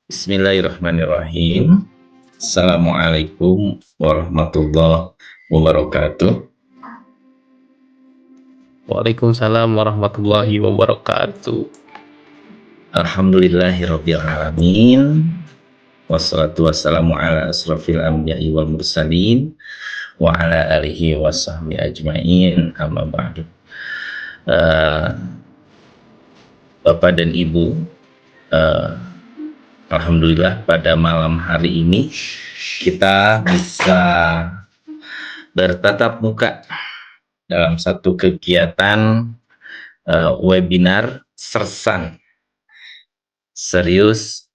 Bismillahirrahmanirrahim. Assalamualaikum warahmatullahi wabarakatuh. Waalaikumsalam warahmatullahi wabarakatuh. Alhamdulillahirabbil alamin. Wassalatu wassalamu ala asrofil anbiya'i wal mursalin wa ala alihi wasahbihi ajmain. Amma ba'du. Eh, Bapak dan Ibu, eh, alhamdulillah pada malam hari ini kita bisa bertatap muka dalam satu kegiatan webinar sersan serius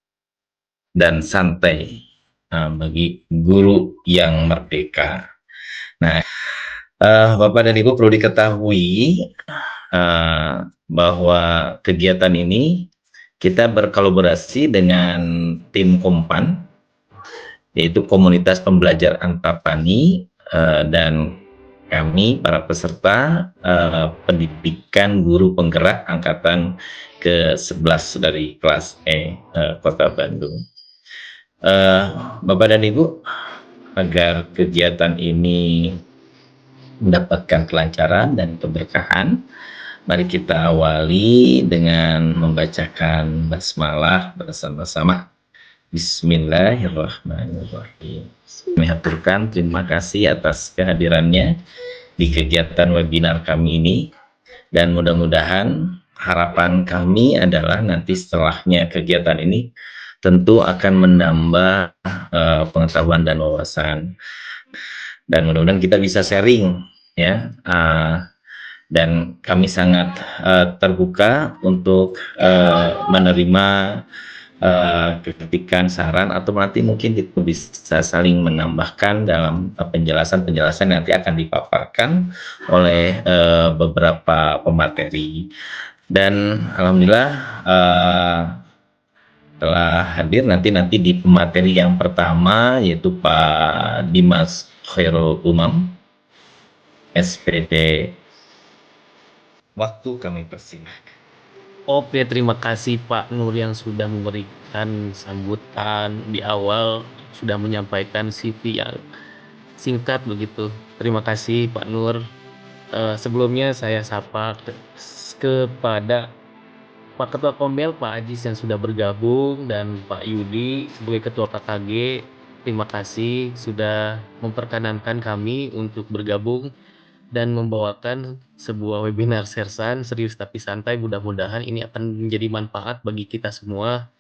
dan santai bagi guru yang merdeka. Nah, Bapak dan Ibu perlu diketahui bahwa kegiatan ini kita berkolaborasi dengan tim Kompan, yaitu komunitas pembelajar Antapani, dan kami para peserta pendidikan guru penggerak angkatan ke-11 dari kelas E Kota Bandung. Bapak dan Ibu, agar kegiatan ini mendapatkan kelancaran dan keberkahan, mari kita awali dengan membacakan basmalah bersama-sama. Bismillahirrahmanirrahim. Kami haturkan terima kasih atas kehadirannya di kegiatan webinar kami ini, dan mudah-mudahan harapan kami adalah nanti setelahnya kegiatan ini tentu akan menambah pengetahuan dan wawasan, dan mudah-mudahan kita bisa sharing ya, dan kami sangat terbuka untuk menerima kritikan, saran, atau nanti mungkin kita bisa saling menambahkan dalam penjelasan-penjelasan yang nanti akan dipaparkan oleh beberapa pemateri. Dan alhamdulillah telah hadir nanti di pemateri yang pertama, yaitu Pak Dimas Khairul Umam, SPD. Waktu kami persilahkan. Oke, terima kasih Pak Nur yang sudah memberikan sambutan di awal, sudah menyampaikan CV yang singkat begitu. Terima kasih Pak Nur. Sebelumnya saya sapa kepada Pak Ketua Kombel, Pak Ajis yang sudah bergabung, dan Pak Yudi sebagai Ketua KKG. Terima kasih sudah memperkenankan kami untuk bergabung dan membawakan sebuah webinar sersan serius tapi santai. Mudah-mudahan ini akan menjadi manfaat bagi kita semua,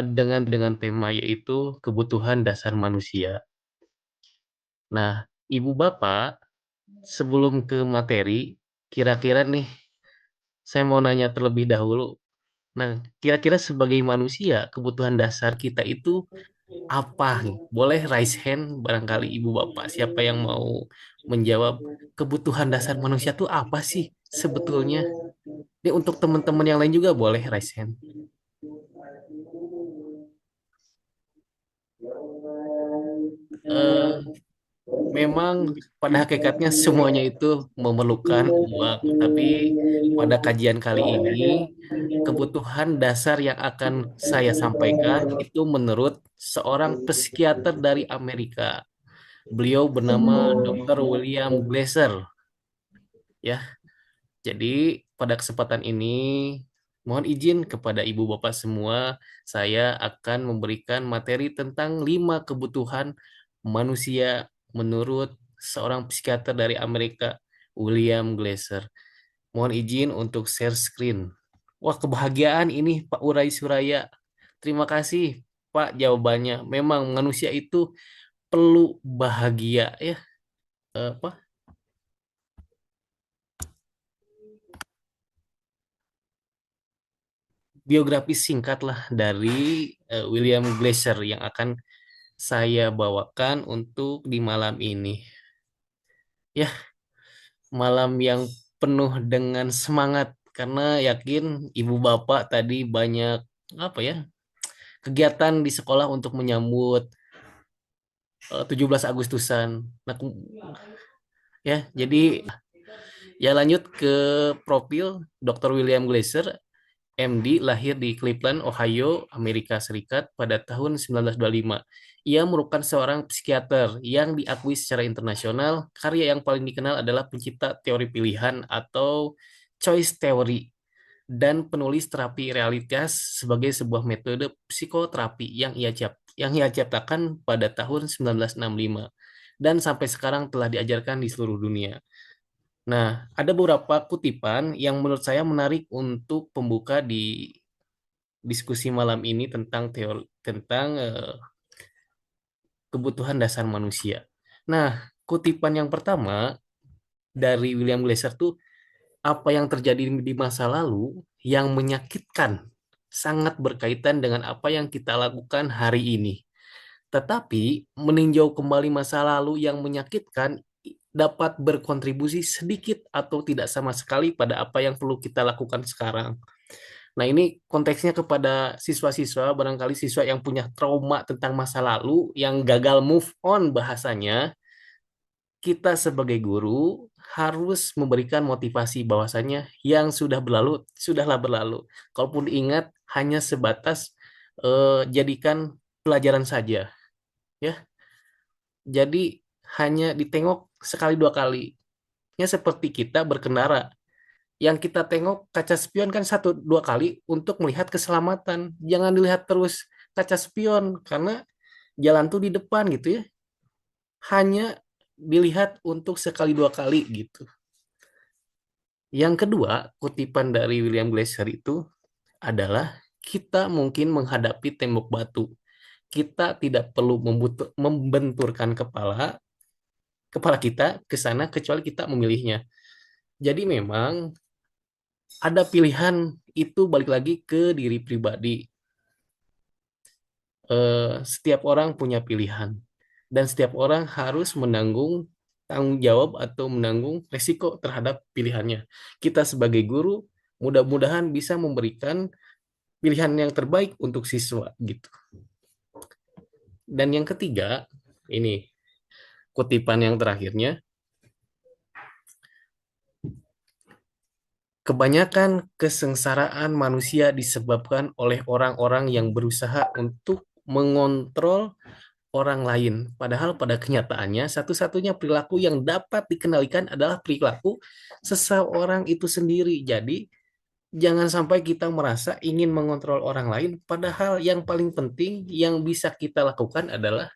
dengan tema yaitu kebutuhan dasar manusia. Nah, Ibu Bapak, sebelum ke materi, kira-kira nih saya mau nanya terlebih dahulu. Nah, kira-kira sebagai manusia, kebutuhan dasar kita itu apa nih? Boleh raise hand barangkali Ibu Bapak, siapa yang mau menjawab kebutuhan dasar manusia itu apa sih sebetulnya? Ini untuk teman-teman yang lain juga boleh raise hand. Eh, Memang pada hakikatnya semuanya itu memerlukan uang, tapi pada kajian kali ini kebutuhan dasar yang akan saya sampaikan itu menurut seorang psikiater dari Amerika. Beliau bernama Dr. William Glasser, ya. Jadi pada kesempatan ini mohon izin kepada ibu bapak semua, saya akan memberikan materi tentang 5 kebutuhan manusia menurut seorang psikiater dari Amerika, William Glasser. Mohon izin untuk share screen. Wah, kebahagiaan ini Pak Urai Suraya. Terima kasih Pak jawabannya. Memang manusia itu perlu bahagia ya. Apa? Biografi singkat lah dari William Glasser yang akan saya bawakan untuk di malam ini. Ya, malam yang penuh dengan semangat karena yakin ibu bapak tadi banyak apa ya, kegiatan di sekolah untuk menyambut 17 Agustusan. Nah, ya, jadi ya lanjut ke profil Dr. William Glasser. MD lahir di Cleveland, Ohio, Amerika Serikat pada tahun 1925. Ia merupakan seorang psikiater yang diakui secara internasional. Karya yang paling dikenal adalah pencipta teori pilihan atau choice theory dan penulis terapi realitas sebagai sebuah metode psikoterapi yang ia ciptakan pada tahun 1965 dan sampai sekarang telah diajarkan di seluruh dunia. Nah, ada beberapa kutipan yang menurut saya menarik untuk pembuka di diskusi malam ini tentang teori tentang kebutuhan dasar manusia. Nah, kutipan yang pertama dari William Glasser tuh, apa yang terjadi di masa lalu yang menyakitkan sangat berkaitan dengan apa yang kita lakukan hari ini. Tetapi meninjau kembali masa lalu yang menyakitkan dapat berkontribusi sedikit atau tidak sama sekali pada apa yang perlu kita lakukan sekarang. Nah, ini konteksnya kepada siswa-siswa, barangkali siswa yang punya trauma tentang masa lalu, yang gagal move on bahasanya, kita sebagai guru harus memberikan motivasi bahwasanya yang sudah berlalu, sudahlah berlalu. Kalaupun ingat, hanya sebatas jadikan pelajaran saja, ya. Jadi hanya ditengok sekali dua kali. Ya seperti kita berkendara, yang kita tengok kaca spion kan satu dua kali untuk melihat keselamatan. Jangan dilihat terus kaca spion karena jalan tuh di depan gitu ya. Hanya dilihat untuk sekali dua kali gitu. Yang kedua, kutipan dari William Glasser itu adalah kita mungkin menghadapi tembok batu. Kita tidak perlu membenturkan kepala kita ke sana kecuali kita memilihnya. Jadi memang ada pilihan, itu balik lagi ke diri pribadi. Setiap orang punya pilihan dan setiap orang harus menanggung tanggung jawab atau menanggung resiko terhadap pilihannya. Kita sebagai guru mudah-mudahan bisa memberikan pilihan yang terbaik untuk siswa gitu. Dan yang ketiga, ini kutipan yang terakhirnya, kebanyakan kesengsaraan manusia disebabkan oleh orang-orang yang berusaha untuk mengontrol orang lain. Padahal pada kenyataannya satu-satunya perilaku yang dapat dikendalikan adalah perilaku seseorang itu sendiri. Jadi jangan sampai kita merasa ingin mengontrol orang lain, padahal yang paling penting yang bisa kita lakukan adalah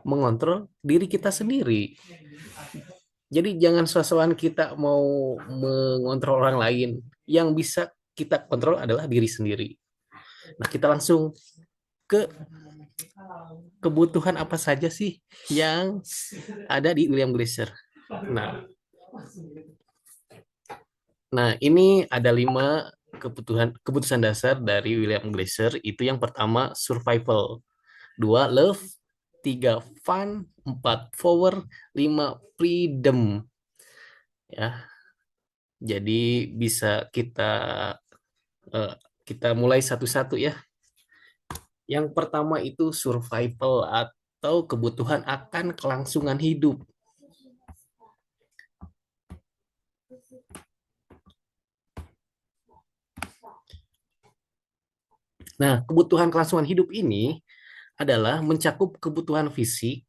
mengontrol diri kita sendiri. Jadi jangan sosokan kita mau mengontrol orang lain. Yang bisa kita kontrol adalah diri sendiri. Nah, kita langsung ke kebutuhan apa saja sih yang ada di William Glasser. Nah, ini ada 5 keputusan dasar dari William Glasser. Itu yang pertama survival, 2 love, 3 fun, 4 power, 5 freedom. Ya, jadi bisa kita mulai satu-satu ya. Yang pertama itu survival atau kebutuhan akan kelangsungan hidup. Nah, kebutuhan kelangsungan hidup ini adalah mencakup kebutuhan fisik,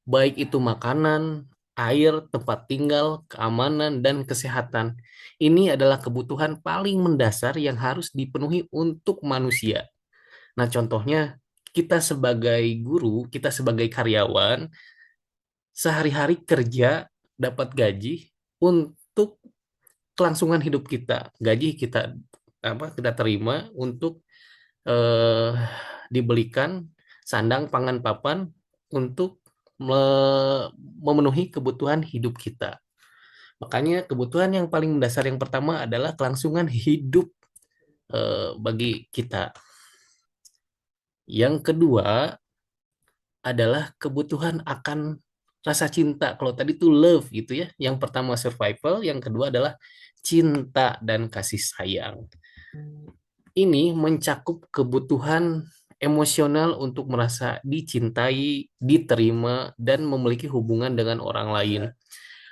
baik itu makanan, air, tempat tinggal, keamanan, dan kesehatan. Ini adalah kebutuhan paling mendasar yang harus dipenuhi untuk manusia. Nah, contohnya kita sebagai guru, kita sebagai karyawan, sehari-hari kerja dapat gaji untuk kelangsungan hidup kita. Gaji kita terima untuk eh, dibelikan sandang, pangan, papan untuk memenuhi kebutuhan hidup kita. Makanya kebutuhan yang paling mendasar yang pertama adalah kelangsungan hidup bagi kita. Yang kedua adalah kebutuhan akan rasa cinta. Kalau tadi tuh love gitu ya. Yang pertama survival, yang kedua adalah cinta dan kasih sayang. Ini mencakup kebutuhan emosional untuk merasa dicintai, diterima, dan memiliki hubungan dengan orang lain.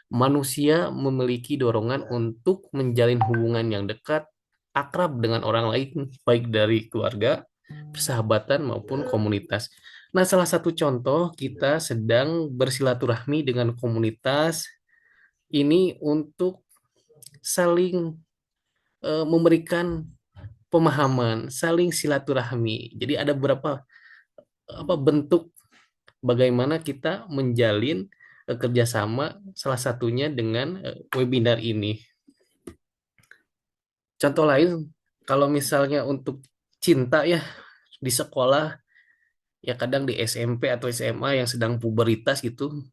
Manusia memiliki dorongan untuk menjalin hubungan yang dekat akrab dengan orang lain, baik dari keluarga, persahabatan maupun komunitas. Nah, salah satu contoh kita sedang bersilaturahmi dengan komunitas ini untuk saling memberikan pemahaman, saling silaturahmi. Jadi ada beberapa bentuk bagaimana kita menjalin kerjasama, salah satunya dengan webinar ini. Contoh lain, kalau misalnya untuk cinta ya di sekolah, ya kadang di SMP atau SMA yang sedang puberitas gitu,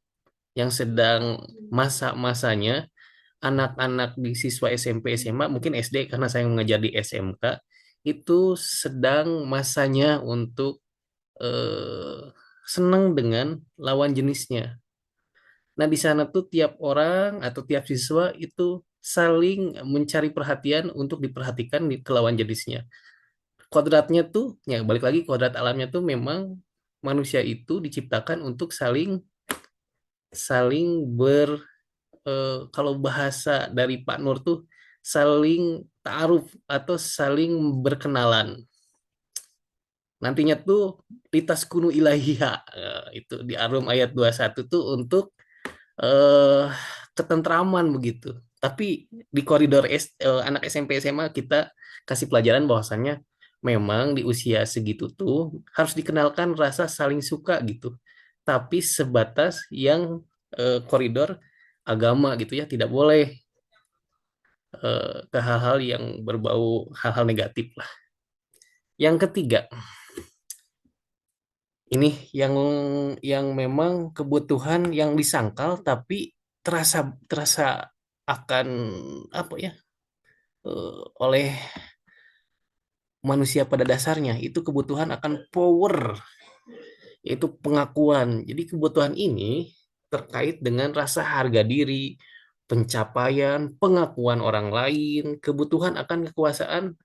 yang sedang masa-masanya anak-anak di siswa SMP SMA, mungkin SD karena saya mengajar di SMK, itu sedang masanya untuk senang dengan lawan jenisnya. Nah, di sana tuh tiap orang atau tiap siswa itu saling mencari perhatian untuk diperhatikan di kelawan jenisnya. Kodratnya tuh, ya balik lagi kodrat alamnya tuh memang manusia itu diciptakan untuk saling saling kalau bahasa dari Pak Nur tuh saling ta'aruf atau saling berkenalan. Nantinya tuh litas kunu ilahiyah itu di Arum ayat 21 tuh untuk eh ketentraman begitu. Tapi di koridor anak SMP SMA kita kasih pelajaran bahwasannya memang di usia segitu tuh harus dikenalkan rasa saling suka gitu. Tapi sebatas yang koridor agama gitu ya, tidak boleh ke hal-hal yang berbau hal-hal negatif lah. Yang ketiga, ini yang memang kebutuhan yang disangkal tapi terasa terasa akan apa ya oleh manusia pada dasarnya itu kebutuhan akan power, yaitu pengakuan. Jadi kebutuhan ini terkait dengan rasa harga diri, pencapaian, pengakuan orang lain, kebutuhan akan kekuasaan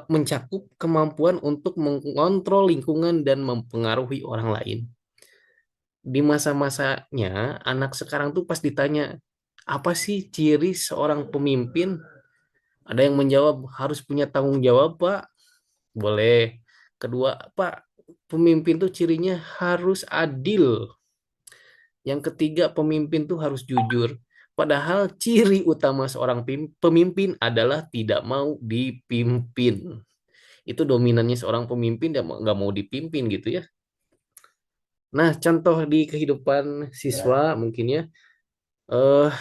mencakup kemampuan untuk mengontrol lingkungan dan mempengaruhi orang lain. Di masa-masanya anak sekarang tuh pas ditanya apa sih ciri seorang pemimpin, ada yang menjawab harus punya tanggung jawab Pak, boleh. Kedua Pak, pemimpin tuh cirinya harus adil. Yang ketiga, pemimpin tuh harus jujur. Padahal ciri utama seorang pemimpin adalah tidak mau dipimpin. Itu dominannya seorang pemimpin, dia nggak mau dipimpin gitu ya. Nah, contoh di kehidupan siswa mungkin ya, eh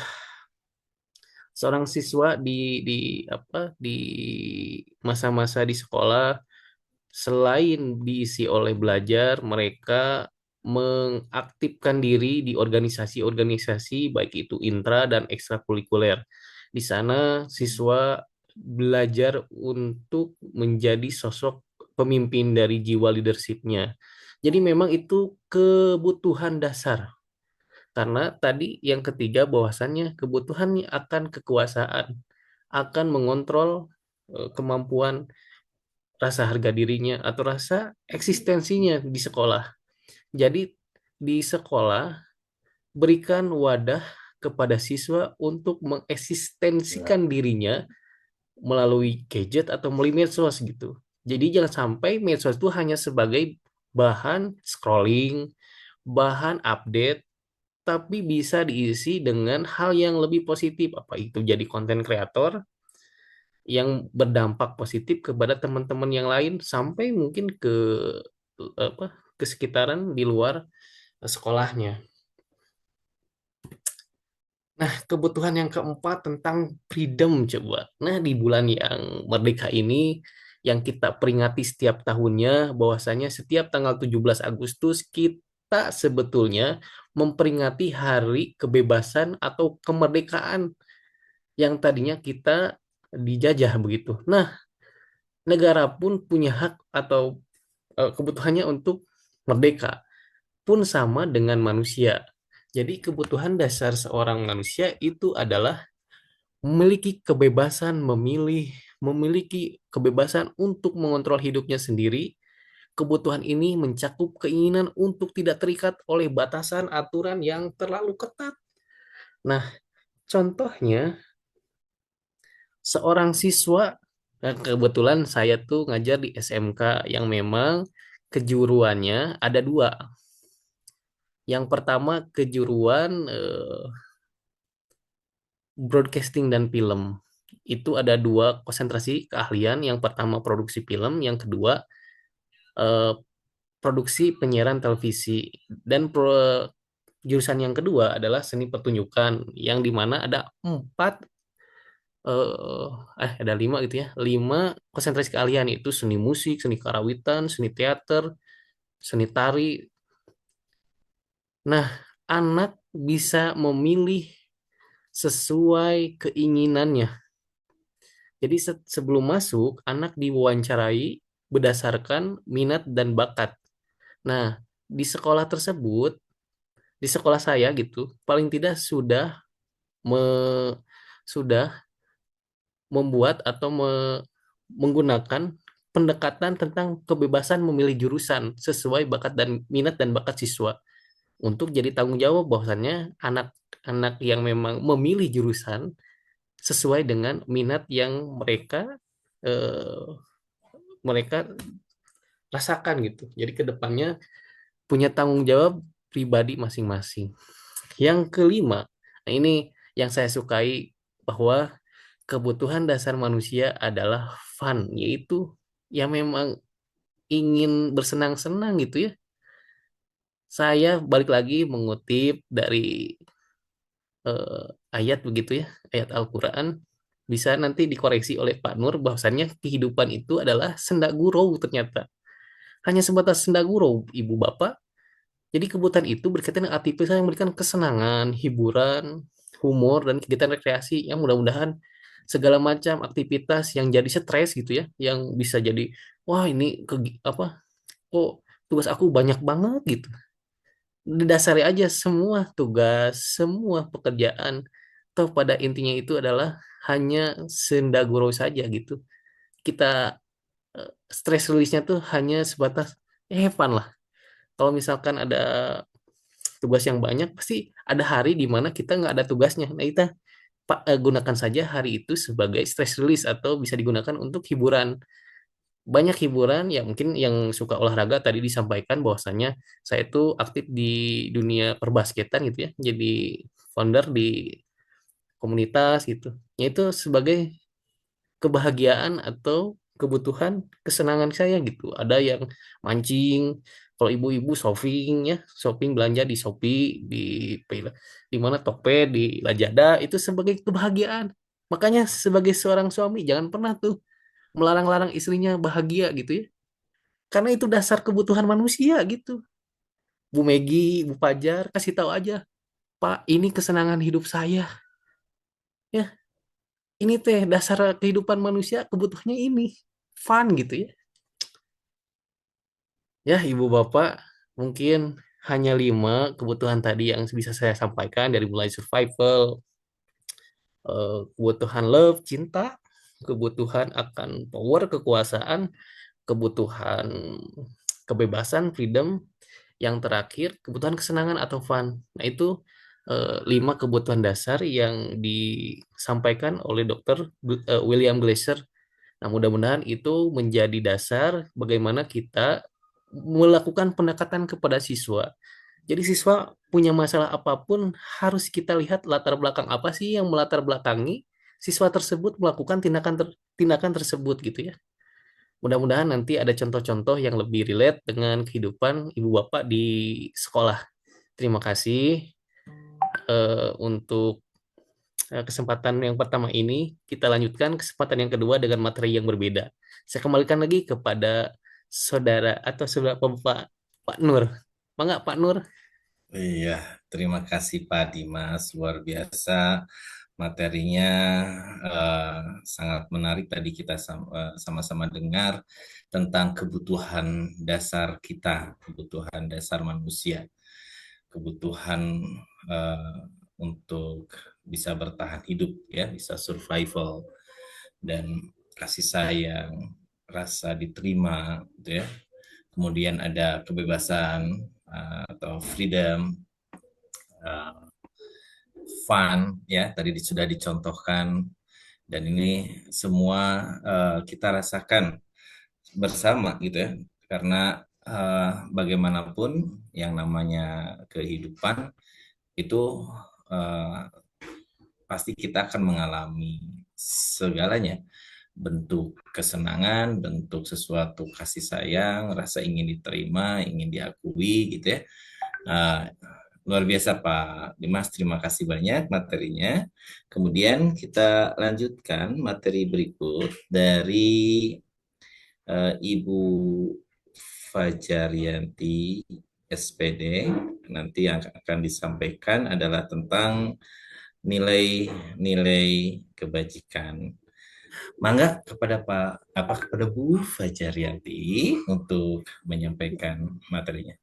seorang siswa di masa-masa di sekolah selain diisi oleh belajar, mereka mengaktifkan diri di organisasi-organisasi baik itu intra dan ekstrakurikuler. Di sana siswa belajar untuk menjadi sosok pemimpin dari jiwa leadershipnya. Jadi memang itu kebutuhan dasar. Karena tadi yang ketiga bahwasannya kebutuhannya akan kekuasaan, akan mengontrol kemampuan rasa harga dirinya atau rasa eksistensinya di sekolah. Jadi di sekolah berikan wadah kepada siswa untuk mengeksistensikan dirinya melalui gadget atau melalui medsos gitu. Jadi jangan sampai medsos itu hanya sebagai bahan scrolling, bahan update, tapi bisa diisi dengan hal yang lebih positif, apa itu jadi konten kreator yang berdampak positif kepada teman-teman yang lain sampai mungkin ke apa ke sekitaran di luar sekolahnya. Nah, kebutuhan yang keempat tentang freedom coba. Nah, di bulan yang merdeka ini yang kita peringati setiap tahunnya bahwasanya setiap tanggal 17 Agustus kita sebetulnya memperingati hari kebebasan atau kemerdekaan yang tadinya kita dijajah begitu. Nah, negara pun punya hak atau kebutuhannya untuk merdeka pun sama dengan manusia. Jadi kebutuhan dasar seorang manusia itu adalah memiliki kebebasan memilih, memiliki kebebasan untuk mengontrol hidupnya sendiri. Kebutuhan ini mencakup keinginan untuk tidak terikat oleh batasan aturan yang terlalu ketat. Nah, contohnya seorang siswa Nah, kebetulan saya tuh ngajar di SMK yang memang kejuruannya ada dua. Yang pertama kejuruan broadcasting dan film. Itu ada dua konsentrasi keahlian. Yang pertama produksi film, yang kedua eh, produksi penyiaran televisi. Dan jurusan yang kedua adalah seni pertunjukan, yang dimana ada empat ada lima gitu ya, lima konsentrasi keahlian, itu seni musik, seni karawitan, seni teater, seni tari. Nah, anak bisa memilih sesuai keinginannya. Jadi sebelum masuk, anak diwawancarai berdasarkan minat dan bakat. Nah, di sekolah tersebut, di sekolah saya gitu, paling tidak me- sudah membuat atau menggunakan pendekatan tentang kebebasan memilih jurusan sesuai bakat dan minat dan bakat siswa, untuk jadi tanggung jawab bahwasannya anak-anak yang memang memilih jurusan sesuai dengan minat yang eh, mereka rasakan gitu. Jadi kedepannya punya tanggung jawab pribadi masing-masing. Yang kelima, nah ini yang saya sukai, bahwa kebutuhan dasar manusia adalah fun, yaitu yang memang ingin bersenang-senang gitu ya. Saya balik lagi mengutip dari eh, ayat begitu ya, ayat Al-Quran. Bisa nanti dikoreksi oleh Pak Nur bahwasannya kehidupan itu adalah senda gurau ternyata. Hanya sebatas senda gurau, ibu bapak. Jadi kebutuhan itu berkaitan dengan aktivitas yang memberikan kesenangan, hiburan, humor, dan kegiatan rekreasi yang mudah-mudahan segala macam aktivitas yang jadi stres gitu ya, yang bisa jadi, wah ini apa, kok tugas aku banyak banget gitu. Didasari aja semua tugas, semua pekerjaan, toh pada intinya itu adalah hanya senda gurau saja gitu. Kita stress release-nya tuh hanya sebatas fun lah. Kalau misalkan ada tugas yang banyak, pasti ada hari di mana kita nggak ada tugasnya. Nah, kita gunakan saja hari itu sebagai stress release atau bisa digunakan untuk hiburan. Banyak hiburan ya, mungkin yang suka olahraga tadi disampaikan bahwasannya saya itu aktif di dunia perbasketan gitu ya. Jadi founder di komunitas gitu. Itu sebagai kebahagiaan atau kebutuhan kesenangan saya gitu. Ada yang mancing, kalau ibu-ibu shopping ya, shopping belanja di Shopee, di mana Tokped, di Lazada, itu sebagai kebahagiaan. Makanya sebagai seorang suami jangan pernah tuh melarang-larang istrinya bahagia gitu ya. Karena itu dasar kebutuhan manusia gitu. Bu Megi, Bu Pajar, kasih tahu aja, Pak, ini kesenangan hidup saya. Ya, ini teh dasar kehidupan manusia, kebutuhannya ini. Fun gitu ya. Ya, Ibu Bapak, mungkin hanya lima kebutuhan tadi yang bisa saya sampaikan, dari mulai survival, kebutuhan love, cinta, kebutuhan akan power, kekuasaan, kebutuhan kebebasan, freedom, yang terakhir kebutuhan kesenangan atau fun. Nah, itu lima kebutuhan dasar yang disampaikan oleh Dr. William Glasser. Nah, mudah-mudahan itu menjadi dasar bagaimana kita melakukan pendekatan kepada siswa. Jadi siswa punya masalah apapun, harus kita lihat latar belakang apa sih yang melatar belakangi siswa tersebut melakukan tindakan tersebut gitu ya. Mudah-mudahan nanti ada contoh-contoh yang lebih relate dengan kehidupan ibu bapak di sekolah. Terima kasih untuk kesempatan yang pertama ini. Kita lanjutkan kesempatan yang kedua dengan materi yang berbeda. Saya kembalikan lagi kepada saudara atau saudara Bapak Pak Nur. Mangga Pak Nur. Iya, terima kasih Pak Dimas, luar biasa materinya, sangat menarik tadi kita sama-sama dengar tentang kebutuhan dasar kita, kebutuhan dasar manusia, kebutuhan eh, untuk bisa bertahan hidup ya, bisa survival dan kasih sayang, rasa diterima gitu ya. Kemudian ada kebebasan atau freedom, uh, fun ya tadi sudah dicontohkan Dan ini semua kita rasakan bersama gitu ya, karena bagaimanapun yang namanya kehidupan itu eh, pasti kita akan mengalami segalanya, bentuk kesenangan, bentuk sesuatu kasih sayang, rasa ingin diterima, ingin diakui gitu ya. Nah, luar biasa Pak Dimas, terima kasih banyak materinya. Kemudian kita lanjutkan materi berikut dari Ibu Fajarianti SPD. Nanti yang akan disampaikan adalah tentang nilai-nilai kebajikan. Mangga kepada kepada Bu Fajarianti untuk menyampaikan materinya.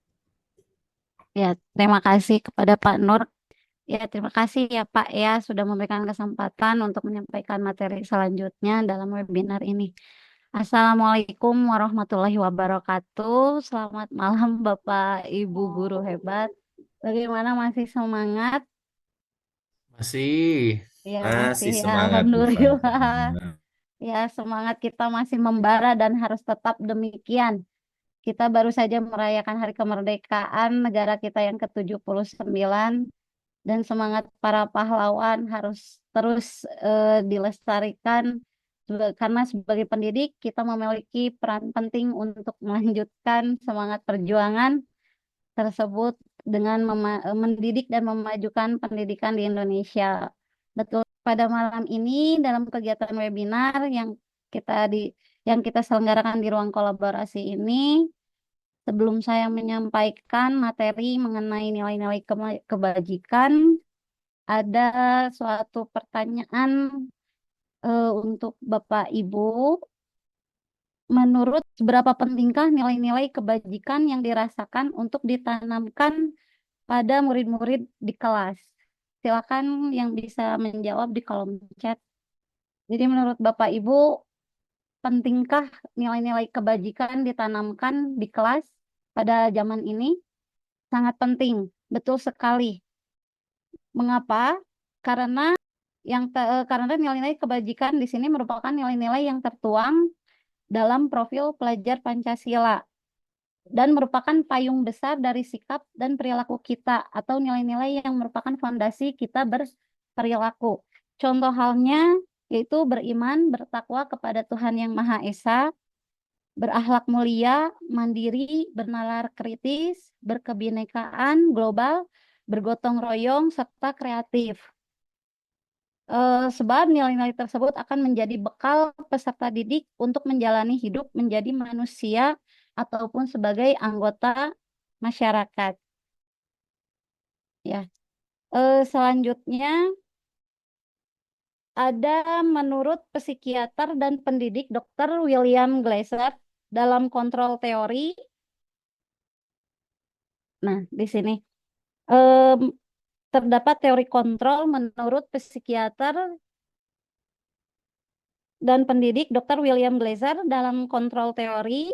Ya, terima kasih kepada Pak Nur. Ya, terima kasih ya Pak ya sudah memberikan kesempatan untuk menyampaikan materi selanjutnya dalam webinar ini. Assalamualaikum warahmatullahi wabarakatuh. Selamat malam Bapak Ibu guru hebat. Bagaimana masih semangat? Masih. Ya, masih Masih ya, semangat Bu Alhamdulillah. Fajarianti. Ya, semangat kita masih membara dan harus tetap demikian. Kita baru saja merayakan Hari Kemerdekaan negara kita yang ke-79 dan semangat para pahlawan harus terus dilestarikan karena sebagai pendidik kita memiliki peran penting untuk melanjutkan semangat perjuangan tersebut dengan mendidik dan memajukan pendidikan di Indonesia. Betul, pada malam ini dalam kegiatan webinar yang kita selenggarakan di ruang kolaborasi ini, sebelum saya menyampaikan materi mengenai nilai-nilai kebajikan, ada suatu pertanyaan untuk Bapak Ibu. Menurut seberapa pentingkah nilai-nilai kebajikan yang dirasakan untuk ditanamkan pada murid-murid di kelas? Silakan yang bisa menjawab di kolom chat. Jadi menurut Bapak Ibu, pentingkah nilai-nilai kebajikan ditanamkan di kelas pada zaman ini? Sangat penting, betul sekali. Mengapa? Karena karena nilai-nilai kebajikan di sini merupakan nilai-nilai yang tertuang dalam profil pelajar Pancasila dan merupakan payung besar dari sikap dan perilaku kita atau nilai-nilai yang merupakan fondasi kita berperilaku. Contoh halnya yaitu beriman, bertakwa kepada Tuhan Yang Maha Esa, berakhlak mulia, mandiri, bernalar kritis, berkebinekaan global, bergotong royong, serta kreatif. Sebab nilai-nilai tersebut akan menjadi bekal peserta didik untuk menjalani hidup menjadi manusia ataupun sebagai anggota masyarakat. Ya, selanjutnya ada menurut psikiater dan pendidik Dr. William Glasser dalam kontrol teori. Nah, di sini terdapat teori kontrol menurut psikiater dan pendidik Dr. William Glasser dalam kontrol teori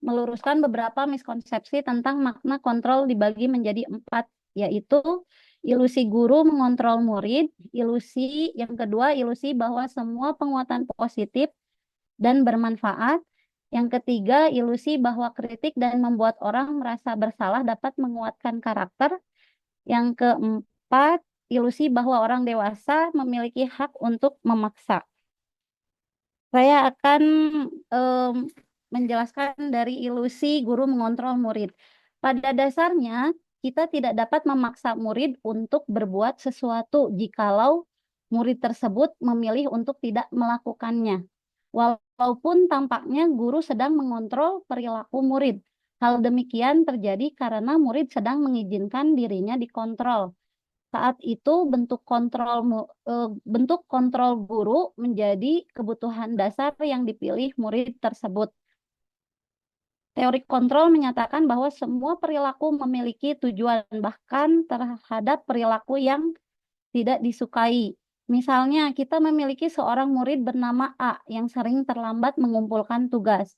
meluruskan beberapa miskonsepsi tentang makna kontrol dibagi menjadi 4, yaitu ilusi guru mengontrol murid, ilusi yang kedua ilusi bahwa semua penguatan positif dan bermanfaat, yang ketiga ilusi bahwa kritik dan membuat orang merasa bersalah dapat menguatkan karakter, yang keempat ilusi bahwa orang dewasa memiliki hak untuk memaksa. Saya akan em, menjelaskan dari ilusi guru mengontrol murid. Pada dasarnya, kita tidak dapat memaksa murid untuk berbuat sesuatu jikalau murid tersebut memilih untuk tidak melakukannya. Walaupun tampaknya guru sedang mengontrol perilaku murid. Hal demikian terjadi karena murid sedang mengizinkan dirinya dikontrol. Saat itu bentuk kontrol guru menjadi kebutuhan dasar yang dipilih murid tersebut. Teori kontrol menyatakan bahwa semua perilaku memiliki tujuan bahkan terhadap perilaku yang tidak disukai. Misalnya, kita memiliki seorang murid bernama A yang sering terlambat mengumpulkan tugas.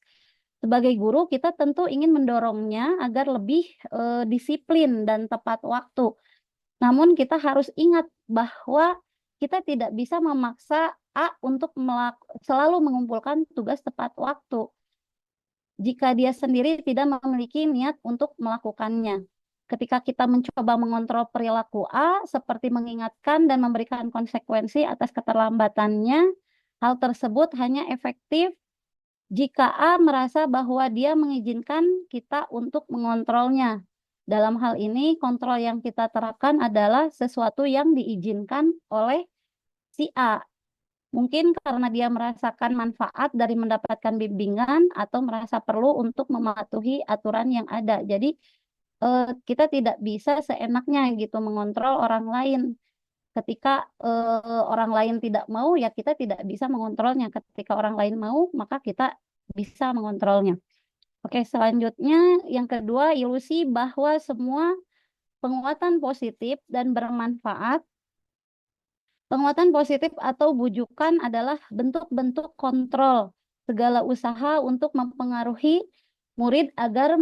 Sebagai guru, kita tentu ingin mendorongnya agar lebih disiplin dan tepat waktu. Namun kita harus ingat bahwa kita tidak bisa memaksa A untuk selalu mengumpulkan tugas tepat waktu jika dia sendiri tidak memiliki niat untuk melakukannya. Ketika kita mencoba mengontrol perilaku A, seperti mengingatkan dan memberikan konsekuensi atas keterlambatannya, hal tersebut hanya efektif jika A merasa bahwa dia mengizinkan kita untuk mengontrolnya. Dalam hal ini, kontrol yang kita terapkan adalah sesuatu yang diizinkan oleh si A. Mungkin karena dia merasakan manfaat dari mendapatkan bimbingan atau merasa perlu untuk mematuhi aturan yang ada. Jadi kita tidak bisa seenaknya gitu mengontrol orang lain. Ketika orang lain tidak mau, ya kita tidak bisa mengontrolnya. Ketika orang lain mau, maka kita bisa mengontrolnya. Oke, selanjutnya yang kedua, ilusi bahwa semua penguatan positif dan bermanfaat. Penguatan positif atau bujukan adalah bentuk-bentuk kontrol segala usaha untuk mempengaruhi murid agar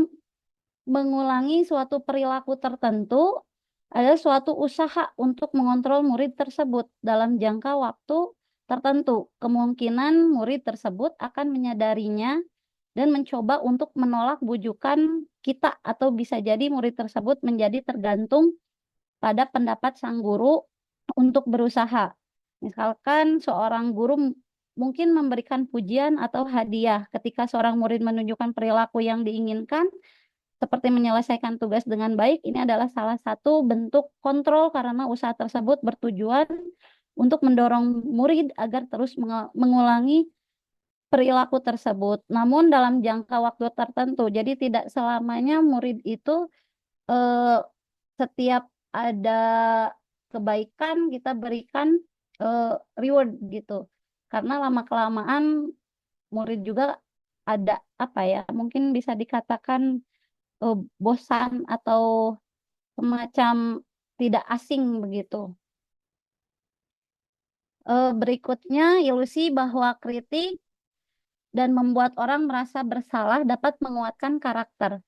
mengulangi suatu perilaku tertentu adalah suatu usaha untuk mengontrol murid tersebut dalam jangka waktu tertentu. Kemungkinan murid tersebut akan menyadarinya dan mencoba untuk menolak bujukan kita, atau bisa jadi murid tersebut menjadi tergantung pada pendapat sang guru untuk berusaha. Misalkan seorang guru mungkin memberikan pujian atau hadiah ketika seorang murid menunjukkan perilaku yang diinginkan, seperti menyelesaikan tugas dengan baik. Ini adalah salah satu bentuk kontrol karena usaha tersebut bertujuan untuk mendorong murid agar terus mengulangi perilaku tersebut. Namun dalam jangka waktu tertentu. Jadi tidak selamanya murid itu setiap ada kebaikan kita berikan reward gitu. Karena lama-kelamaan murid juga ada apa ya, mungkin bisa dikatakan bosan atau semacam tidak asing begitu. Berikutnya, ilusi bahwa kritik dan membuat orang merasa bersalah dapat menguatkan karakter.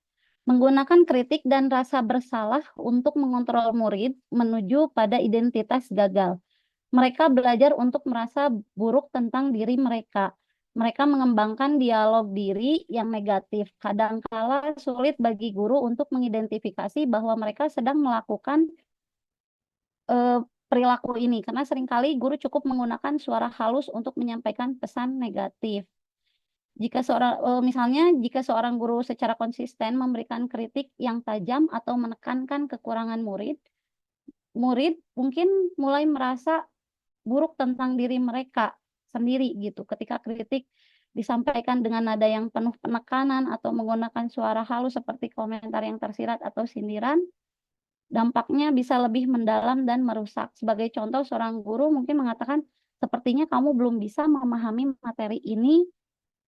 Menggunakan kritik dan rasa bersalah untuk mengontrol murid menuju pada identitas gagal. Mereka belajar untuk merasa buruk tentang diri mereka. Mereka mengembangkan dialog diri yang negatif. Kadangkala sulit bagi guru untuk mengidentifikasi bahwa mereka sedang melakukan perilaku ini, karena seringkali guru cukup menggunakan suara halus untuk menyampaikan pesan negatif. Misalnya jika seorang guru secara konsisten memberikan kritik yang tajam atau menekankan kekurangan murid, murid mungkin mulai merasa buruk tentang diri mereka sendiri gitu. Ketika kritik disampaikan dengan nada yang penuh penekanan atau menggunakan suara halus seperti komentar yang tersirat atau sindiran, dampaknya bisa lebih mendalam dan merusak. Sebagai contoh, seorang guru mungkin mengatakan, sepertinya kamu belum bisa memahami materi ini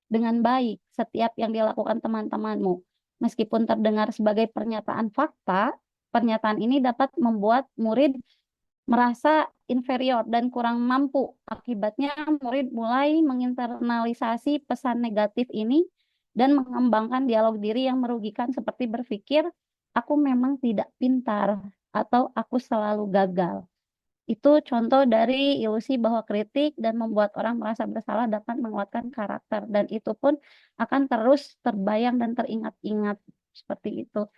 dengan baik. Setiap yang dilakukan teman-temanmu, meskipun terdengar sebagai pernyataan fakta, pernyataan ini dapat membuat murid merasa inferior dan kurang mampu. Akibatnya murid mulai menginternalisasi pesan negatif ini dan mengembangkan dialog diri yang merugikan, seperti berpikir, aku memang tidak pintar atau aku selalu gagal. Itu contoh dari ilusi bahwa kritik dan membuat orang merasa bersalah dapat menguatkan karakter, dan itu pun akan terus terbayang dan teringat-ingat seperti itu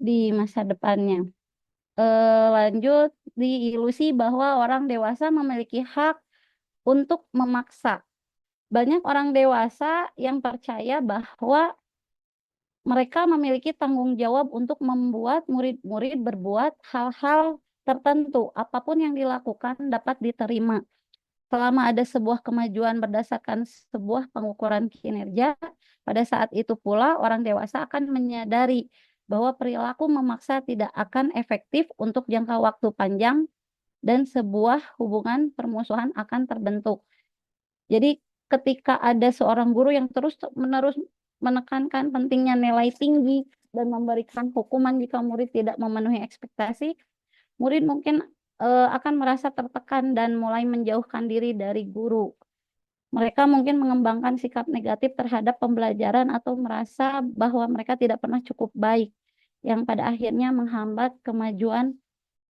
di masa depannya. Lanjut, di ilusi bahwa orang dewasa memiliki hak untuk memaksa. Banyak orang dewasa yang percaya bahwa mereka memiliki tanggung jawab untuk membuat murid-murid berbuat hal-hal tertentu. Apapun yang dilakukan dapat diterima selama ada sebuah kemajuan berdasarkan sebuah pengukuran kinerja. Pada saat itu pula orang dewasa akan menyadari bahwa perilaku memaksa tidak akan efektif untuk jangka waktu panjang dan sebuah hubungan permusuhan akan terbentuk. Jadi ketika ada seorang guru yang terus-menerus menekankan pentingnya nilai tinggi dan memberikan hukuman jika murid tidak memenuhi ekspektasi, murid mungkin akan merasa tertekan dan mulai menjauhkan diri dari guru. Mereka mungkin mengembangkan sikap negatif terhadap pembelajaran atau merasa bahwa mereka tidak pernah cukup baik, yang pada akhirnya menghambat kemajuan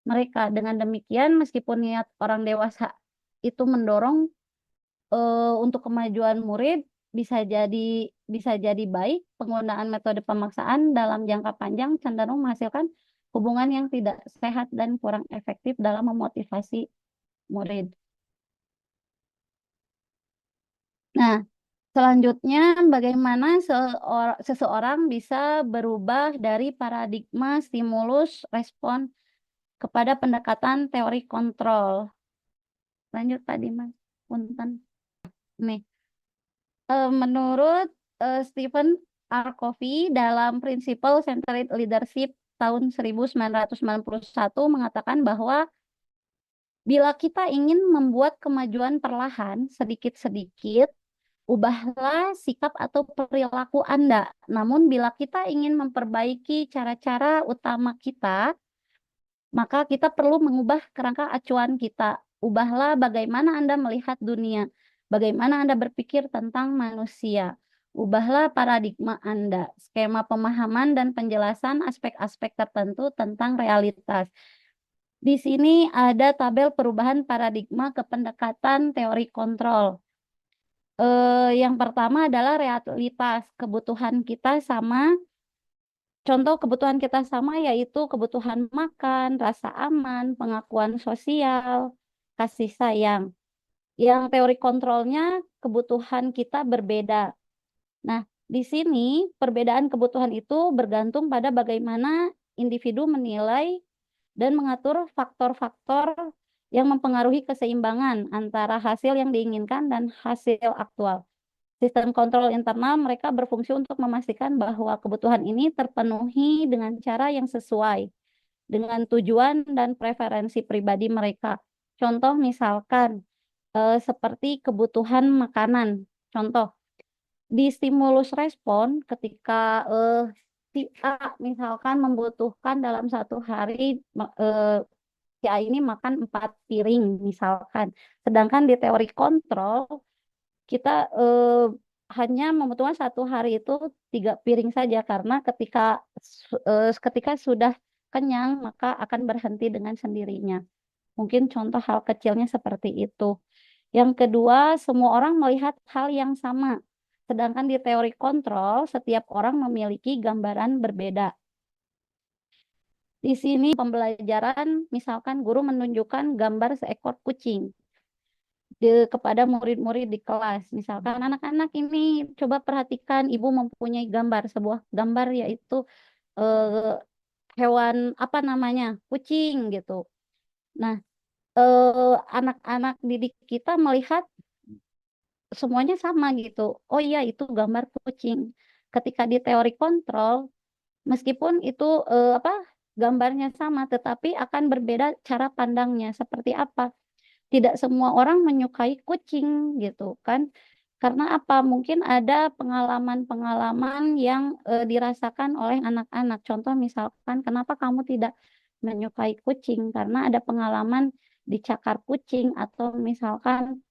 mereka. Dengan demikian, meskipun niat orang dewasa itu mendorong untuk kemajuan murid, bisa jadi baik, penggunaan metode pemaksaan dalam jangka panjang cenderung menghasilkan hubungan yang tidak sehat dan kurang efektif dalam memotivasi murid. Nah, selanjutnya bagaimana seseorang bisa berubah dari paradigma stimulus respon kepada pendekatan teori kontrol. Lanjut Pak Dimas. Punten. Nih, menurut Stephen R. Covey dalam Principle Centered Leadership tahun 1991 mengatakan bahwa bila kita ingin membuat kemajuan perlahan sedikit-sedikit, ubahlah sikap atau perilaku Anda. Namun bila kita ingin memperbaiki cara-cara utama kita, maka kita perlu mengubah kerangka acuan kita. Ubahlah bagaimana Anda melihat dunia, bagaimana Anda berpikir tentang manusia. Ubahlah paradigma Anda, skema pemahaman dan penjelasan aspek-aspek tertentu tentang realitas. Di sini ada tabel perubahan paradigma ke pendekatan teori kontrol. Yang pertama adalah realitas, kebutuhan kita sama. Contoh kebutuhan kita sama yaitu kebutuhan makan, rasa aman, pengakuan sosial, kasih sayang. Yang teori kontrolnya kebutuhan kita berbeda. Nah, di sini perbedaan kebutuhan itu bergantung pada bagaimana individu menilai dan mengatur faktor-faktor yang mempengaruhi keseimbangan antara hasil yang diinginkan dan hasil aktual. Sistem kontrol internal mereka berfungsi untuk memastikan bahwa kebutuhan ini terpenuhi dengan cara yang sesuai dengan tujuan dan preferensi pribadi mereka. Contoh misalkan seperti kebutuhan makanan. Contoh, di stimulus respon ketika si A misalkan membutuhkan dalam satu hari si A ini makan 4 piring misalkan. Sedangkan di teori kontrol kita hanya membutuhkan satu hari itu 3 piring saja karena ketika sudah kenyang maka akan berhenti dengan sendirinya. Mungkin contoh hal kecilnya seperti itu. Yang kedua, semua orang melihat hal yang sama. Sedangkan di teori kontrol, setiap orang memiliki gambaran berbeda. Di sini pembelajaran, misalkan guru menunjukkan gambar seekor kucing kepada murid-murid di kelas. Misalkan anak-anak ini coba perhatikan ibu mempunyai sebuah gambar yaitu eh, hewan apa namanya, kucing gitu. Nah, anak-anak didik kita melihat semuanya sama gitu. Oh iya itu gambar kucing. Ketika di teori kontrol, meskipun itu gambarnya sama, tetapi akan berbeda cara pandangnya. Seperti apa? Tidak semua orang menyukai kucing gitu kan. Karena apa? Mungkin ada pengalaman-pengalaman yang dirasakan oleh anak-anak. Contoh misalkan, kenapa kamu tidak menyukai kucing? Karena ada pengalaman dicakar kucing atau misalkan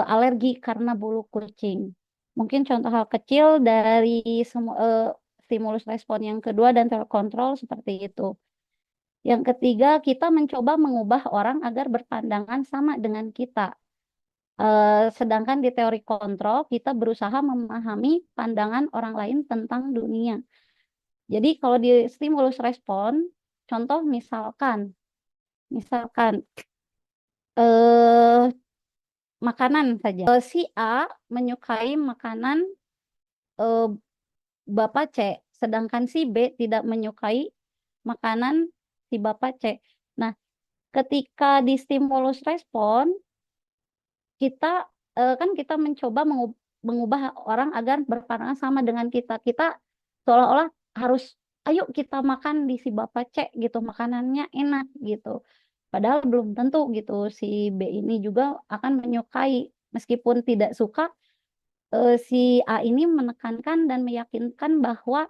alergi karena bulu kucing. Mungkin contoh hal kecil dari stimulus respon yang kedua dan terkontrol seperti itu. Yang ketiga, kita mencoba mengubah orang agar berpandangan sama dengan kita. Sedangkan di teori kontrol, kita berusaha memahami pandangan orang lain tentang dunia. Jadi kalau di stimulus respon, contoh misalkan eh, makanan saja. Si A menyukai makanan eh, Bapak C, sedangkan si B tidak menyukai makanan si Bapak C. Nah, ketika di stimulus respon, kita mencoba mengubah orang agar berpandangan sama dengan kita. Kita seolah-olah harus, ayo kita makan di si Bapak C gitu, makanannya enak gitu. Padahal belum tentu gitu si B ini juga akan menyukai. Meskipun tidak suka, si A ini menekankan dan meyakinkan bahwa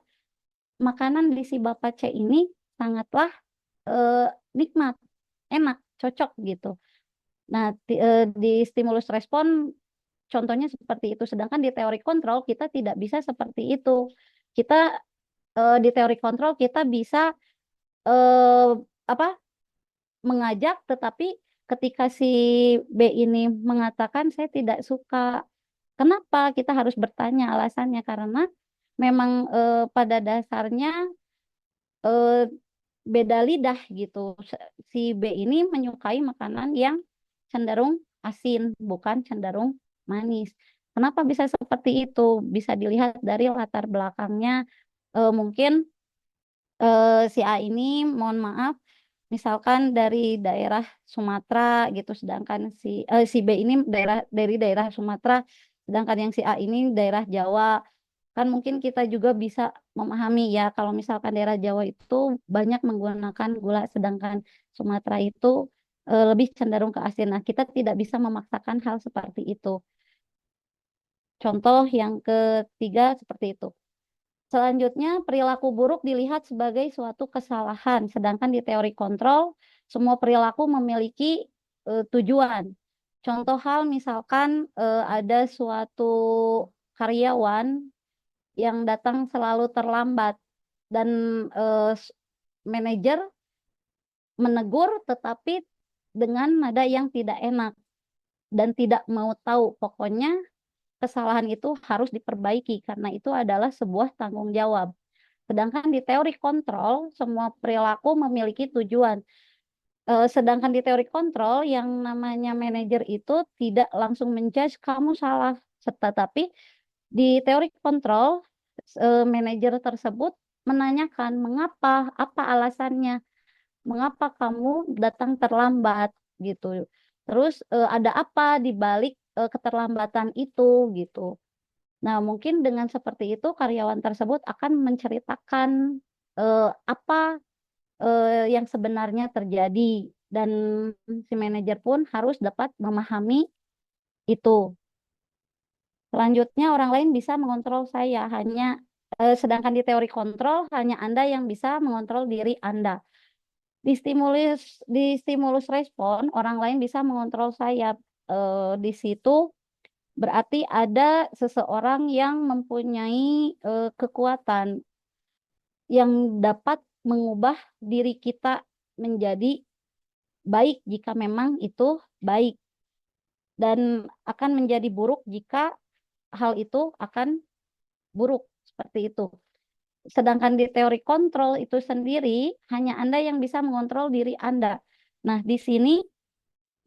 makanan di si Bapak C ini sangatlah nikmat, enak, cocok gitu. Nah, di stimulus respon contohnya seperti itu. Sedangkan di teori kontrol kita tidak bisa seperti itu. Kita di teori kontrol kita bisa eh, apa? mengajak, tetapi ketika si B ini mengatakan saya tidak suka. Kenapa? Kita harus bertanya alasannya karena memang pada dasarnya eh, beda lidah gitu. Si B ini menyukai makanan yang cenderung asin, bukan cenderung manis. Kenapa bisa seperti itu? Bisa dilihat dari latar belakangnya. Mungkin si A ini, mohon maaf, misalkan dari daerah Sumatera gitu, sedangkan si B ini dari daerah Sumatera, sedangkan yang si A ini daerah Jawa. Kan mungkin kita juga bisa memahami ya kalau misalkan daerah Jawa itu banyak menggunakan gula, sedangkan Sumatera itu lebih cenderung ke asin. Nah, kita tidak bisa memaksakan hal seperti itu. Contoh yang ketiga seperti itu. Selanjutnya, perilaku buruk dilihat sebagai suatu kesalahan, sedangkan di teori kontrol, semua perilaku memiliki tujuan. Contoh hal, misalkan ada suatu karyawan yang datang selalu terlambat dan manajer menegur, tetapi dengan nada yang tidak enak dan tidak mau tahu. Pokoknya kesalahan itu harus diperbaiki karena itu adalah sebuah tanggung jawab. Sedangkan di teori kontrol, semua perilaku memiliki tujuan. Sedangkan di teori kontrol, yang namanya manajer itu tidak langsung menjudge kamu salah. Tetapi di teori kontrol, manajer tersebut menanyakan mengapa, apa alasannya, mengapa kamu datang terlambat gitu. Terus ada apa di balik keterlambatan itu gitu. Nah, mungkin dengan seperti itu karyawan tersebut akan menceritakan apa yang sebenarnya terjadi dan si manajer pun harus dapat memahami itu. Selanjutnya orang lain bisa mengontrol saya, sedangkan di teori kontrol hanya Anda yang bisa mengontrol diri Anda. Di stimulus respon orang lain bisa mengontrol saya. Di situ berarti ada seseorang yang mempunyai kekuatan yang dapat mengubah diri kita menjadi baik jika memang itu baik dan akan menjadi buruk jika hal itu akan buruk seperti itu. Sedangkan di teori kontrol itu sendiri hanya Anda yang bisa mengontrol diri Anda. Nah, di sini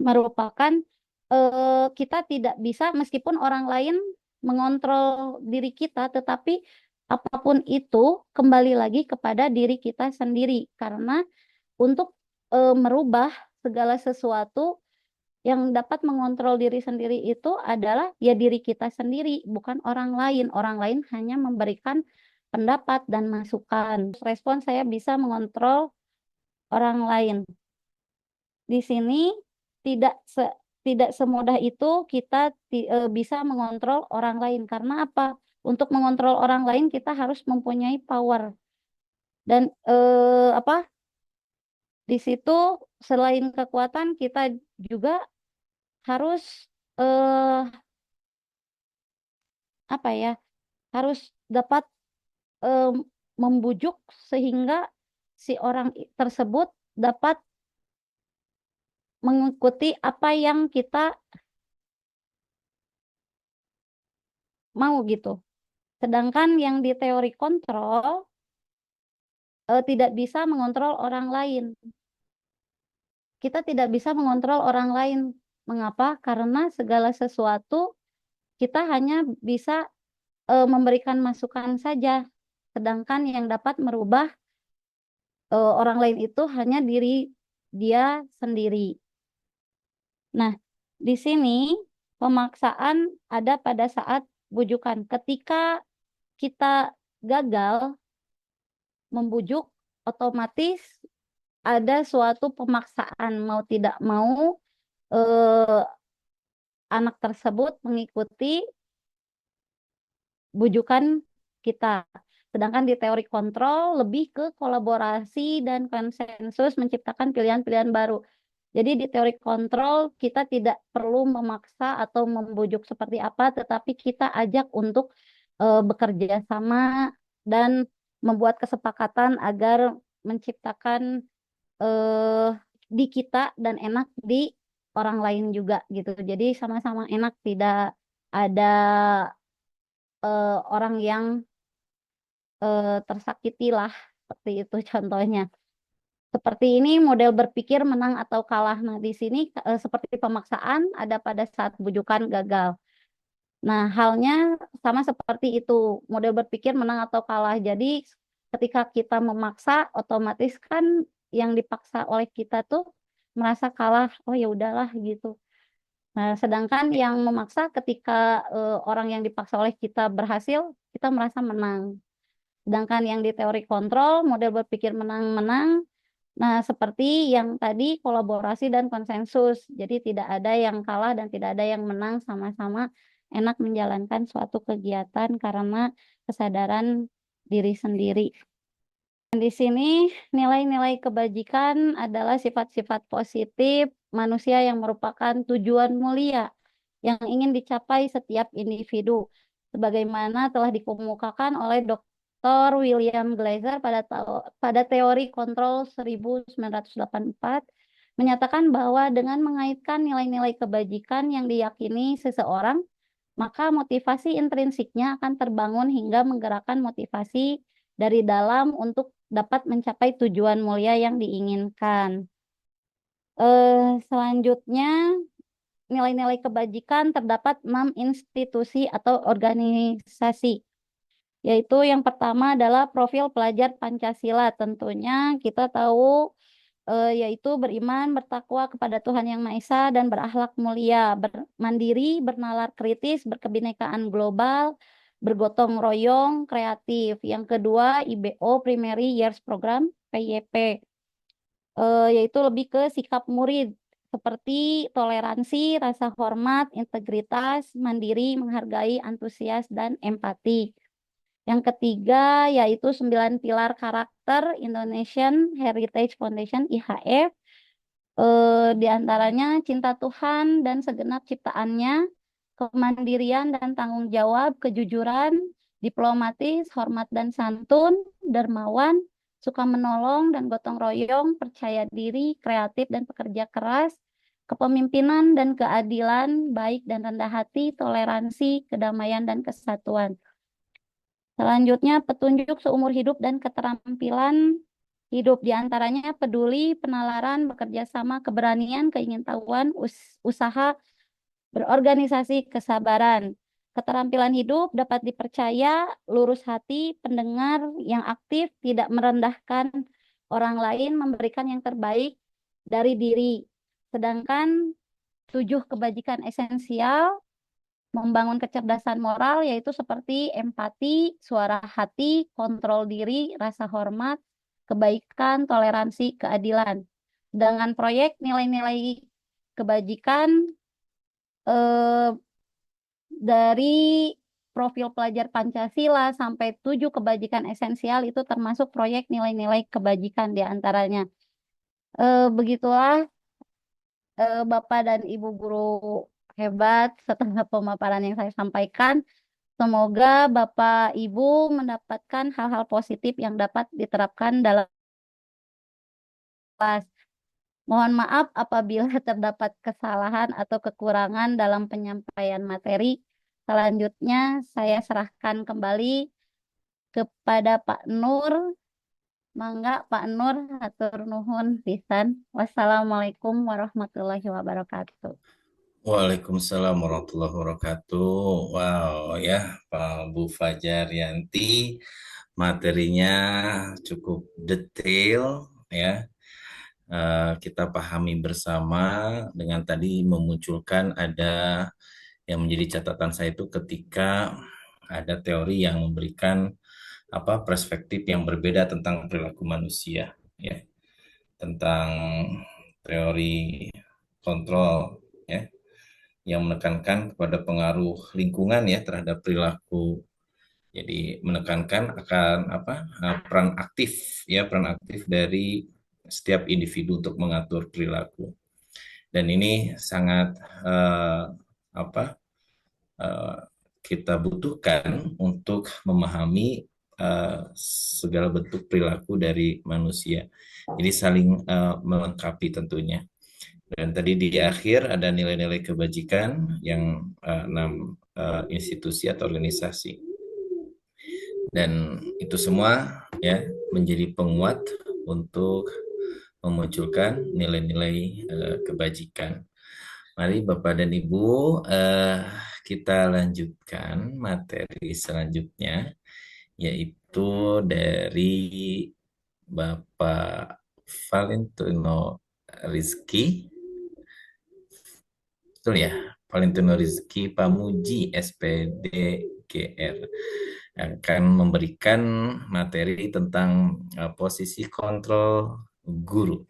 merupakan kita tidak bisa meskipun orang lain mengontrol diri kita, tetapi apapun itu kembali lagi kepada diri kita sendiri karena untuk merubah segala sesuatu yang dapat mengontrol diri sendiri itu adalah ya diri kita sendiri, bukan orang lain. Orang lain hanya memberikan pendapat dan masukan. Respon saya bisa mengontrol orang lain. Di sini tidak tidak semudah itu kita bisa mengontrol orang lain. Karena apa? Untuk mengontrol orang lain kita harus mempunyai power. Dan apa? Di situ selain kekuatan kita juga harus eh apa ya? Harus dapat eh, membujuk sehingga si orang tersebut dapat mengikuti apa yang kita mau gitu. Sedangkan yang di teori kontrol tidak bisa mengontrol orang lain. Kita tidak bisa mengontrol orang lain. Mengapa? Karena segala sesuatu kita hanya bisa memberikan masukan saja. Sedangkan yang dapat merubah orang lain itu hanya diri dia sendiri. Nah, di sini pemaksaan ada pada saat bujukan. Ketika kita gagal membujuk, otomatis ada suatu pemaksaan mau tidak mau eh, anak tersebut mengikuti bujukan kita. Sedangkan di teori kontrol lebih ke kolaborasi dan konsensus menciptakan pilihan-pilihan baru. Jadi di teori kontrol kita tidak perlu memaksa atau membujuk seperti apa, tetapi kita ajak untuk bekerja sama dan membuat kesepakatan agar menciptakan eh, di kita dan enak di orang lain juga gitu. Jadi sama-sama enak, tidak ada orang yang tersakiti lah, seperti itu contohnya. Seperti ini model berpikir menang atau kalah. Nah, di sini seperti pemaksaan ada pada saat bujukan gagal. Nah, halnya sama seperti itu, model berpikir menang atau kalah. Jadi, ketika kita memaksa, otomatis kan yang dipaksa oleh kita tuh merasa kalah. Oh ya udahlah gitu. Nah, sedangkan yang memaksa ketika orang yang dipaksa oleh kita berhasil, kita merasa menang. Sedangkan yang di teori kontrol, model berpikir menang-menang. Nah, seperti yang tadi kolaborasi dan konsensus. Jadi tidak ada yang kalah dan tidak ada yang menang, sama-sama enak menjalankan suatu kegiatan karena kesadaran diri sendiri. Dan di sini nilai-nilai kebajikan adalah sifat-sifat positif manusia yang merupakan tujuan mulia yang ingin dicapai setiap individu. Sebagaimana telah dikemukakan oleh Dr. William Glasser pada teori kontrol 1984, menyatakan bahwa dengan mengaitkan nilai-nilai kebajikan yang diyakini seseorang, maka motivasi intrinsiknya akan terbangun hingga menggerakkan motivasi dari dalam untuk dapat mencapai tujuan mulia yang diinginkan. Selanjutnya, nilai-nilai kebajikan terdapat 6 institusi atau organisasi, yaitu yang pertama adalah profil pelajar Pancasila. Tentunya kita tahu yaitu beriman, bertakwa kepada Tuhan Yang Maha Esa, dan berakhlak mulia, mandiri, bernalar kritis, berkebinekaan global, bergotong royong, kreatif. Yang kedua, IBO, Primary Years Program, PYP, yaitu lebih ke sikap murid, seperti toleransi, rasa hormat, integritas, mandiri, menghargai, antusias, dan empati. Yang ketiga yaitu 9 pilar karakter Indonesian Heritage Foundation IHF, di antaranya cinta Tuhan dan segenap ciptaannya, kemandirian dan tanggung jawab, kejujuran, diplomatis, hormat dan santun, dermawan, suka menolong dan gotong royong, percaya diri, kreatif dan pekerja keras, kepemimpinan dan keadilan, baik dan rendah hati, toleransi, kedamaian dan kesatuan. Selanjutnya, petunjuk seumur hidup dan keterampilan hidup, diantaranya peduli, penalaran, bekerja sama, keberanian, keingintahuan, usaha, berorganisasi, kesabaran. Keterampilan hidup dapat dipercaya, lurus hati, pendengar yang aktif, tidak merendahkan orang lain, memberikan yang terbaik dari diri. Sedangkan 7 kebajikan esensial membangun kecerdasan moral, yaitu seperti empati, suara hati, kontrol diri, rasa hormat, kebaikan, toleransi, keadilan. Dengan proyek nilai-nilai kebajikan eh, dari profil pelajar Pancasila sampai 7 kebajikan esensial itu termasuk proyek nilai-nilai kebajikan diantaranya. Begitulah Bapak dan Ibu guru hebat setelah pemaparan yang saya sampaikan. Semoga Bapak Ibu mendapatkan hal-hal positif yang dapat diterapkan dalam kelas. Mohon maaf apabila terdapat kesalahan atau kekurangan dalam penyampaian materi. Selanjutnya saya serahkan kembali kepada Pak Nur. Mangga Pak Nur, hatur nuhun pisan. Wassalamualaikum warahmatullahi wabarakatuh. Waalaikumsalam warahmatullahi wabarakatuh. Wow ya, Pak Bu Fajar Yanti, materinya cukup detail ya. Kita pahami bersama dengan tadi memunculkan ada yang menjadi catatan saya itu ketika ada teori yang memberikan perspektif yang berbeda tentang perilaku manusia ya, tentang teori kontrol ya, yang menekankan kepada pengaruh lingkungan ya terhadap perilaku. Jadi menekankan akan peran aktif ya, peran aktif dari setiap individu untuk mengatur perilaku. Dan ini sangat apa kita butuhkan untuk memahami segala bentuk perilaku dari manusia. Jadi saling melengkapi tentunya. Dan tadi di akhir ada nilai-nilai kebajikan yang 6 institusi atau organisasi. Dan itu semua ya menjadi penguat untuk memunculkan nilai-nilai kebajikan. Mari Bapak dan Ibu, kita lanjutkan materi selanjutnya, yaitu dari Bapak Valentino Rizky. Betul ya, Valentino Rizky Pamuji, SPD GR, akan memberikan materi tentang posisi kontrol guru.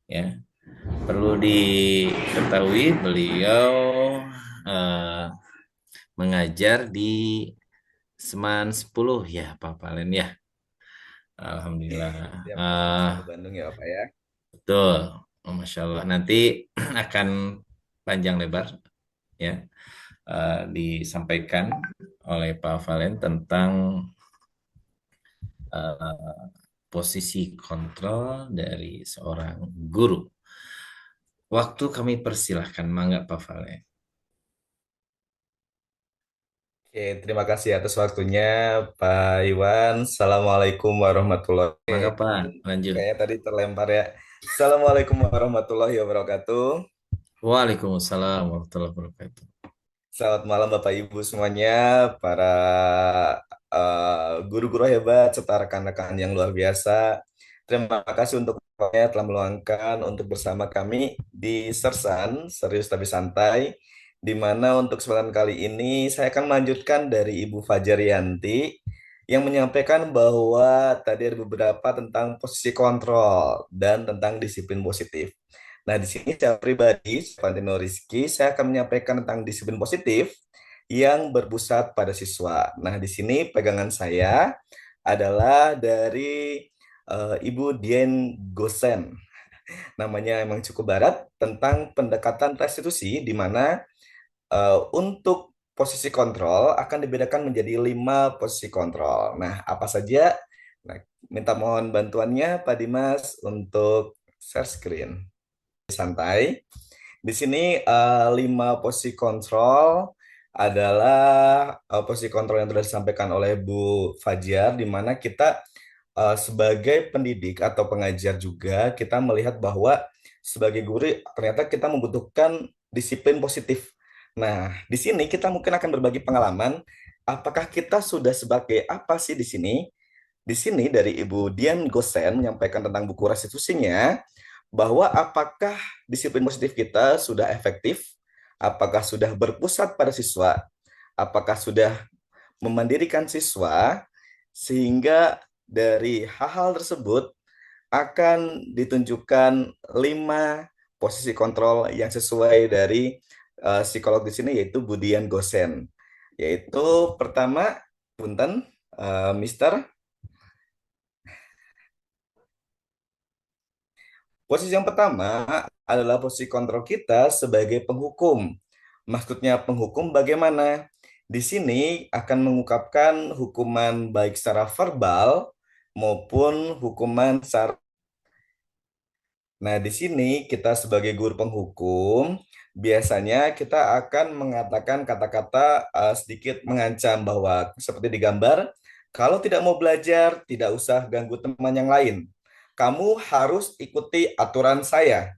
Ya, perlu diketahui beliau mengajar di Seman 10 ya Pak Valen ya. Alhamdulillah. Ya, Pak, Bandung ya Pak ya. Betul. Masya Allah. Nanti akan panjang lebar ya disampaikan oleh Pak Valen tentang posisi kontrol dari seorang guru. Waktu kami persilahkan, mangga Pak Valen. Oke, terima kasih atas waktunya Pak Iwan. Assalamualaikum warahmatullahi Mangga Pak, wabarakatuh. lanjut. Kayaknya tadi terlempar ya. Assalamualaikum warahmatullahi wabarakatuh. Waalaikumsalam warahmatullahi wabarakatuh. Selamat malam Bapak Ibu semuanya, para guru-guru hebat serta rekan-rekan yang luar biasa. Terima kasih untuk waktunya telah meluangkan untuk bersama kami di Sersan, Serius Tapi Santai, di mana untuk kesempatan kali ini saya akan melanjutkan dari Ibu Fajarianti yang menyampaikan bahwa tadi ada beberapa tentang posisi kontrol dan tentang disiplin positif. Nah, di sini saya pribadi, Valentino Rizky, saya akan menyampaikan tentang disiplin positif yang berpusat pada siswa. Nah, di sini pegangan saya adalah dari Ibu Dian Gosen. Namanya emang cukup barat, tentang pendekatan restitusi, di mana untuk posisi kontrol akan dibedakan menjadi 5 posisi kontrol. Nah, apa saja? Nah, minta mohon bantuannya Pak Dimas untuk share screen. Santai. Di sini 5 posisi kontrol adalah posisi kontrol yang sudah disampaikan oleh Bu Fajar, di mana kita sebagai pendidik atau pengajar juga kita melihat bahwa sebagai guru ternyata kita membutuhkan disiplin positif. Nah, di sini kita mungkin akan berbagi pengalaman. Apakah kita sudah sebagai apa sih di sini? Di sini dari Ibu Dian Gosen menyampaikan tentang buku restitusinya, bahwa apakah disiplin positif kita sudah efektif, apakah sudah berpusat pada siswa, apakah sudah memandirikan siswa, sehingga dari hal-hal tersebut akan ditunjukkan 5 posisi kontrol yang sesuai dari psikolog di sini, yaitu Budian Gosen. Yaitu pertama, punten, Mister. Posisi yang pertama adalah posisi kontrol kita sebagai penghukum. Maksudnya penghukum bagaimana? Di sini akan mengungkapkan hukuman baik secara verbal maupun hukuman secara. Nah, di sini kita sebagai guru penghukum, biasanya kita akan mengatakan kata-kata sedikit mengancam, bahwa seperti di gambar, kalau tidak mau belajar, tidak usah ganggu teman yang lain. Kamu harus ikuti aturan saya.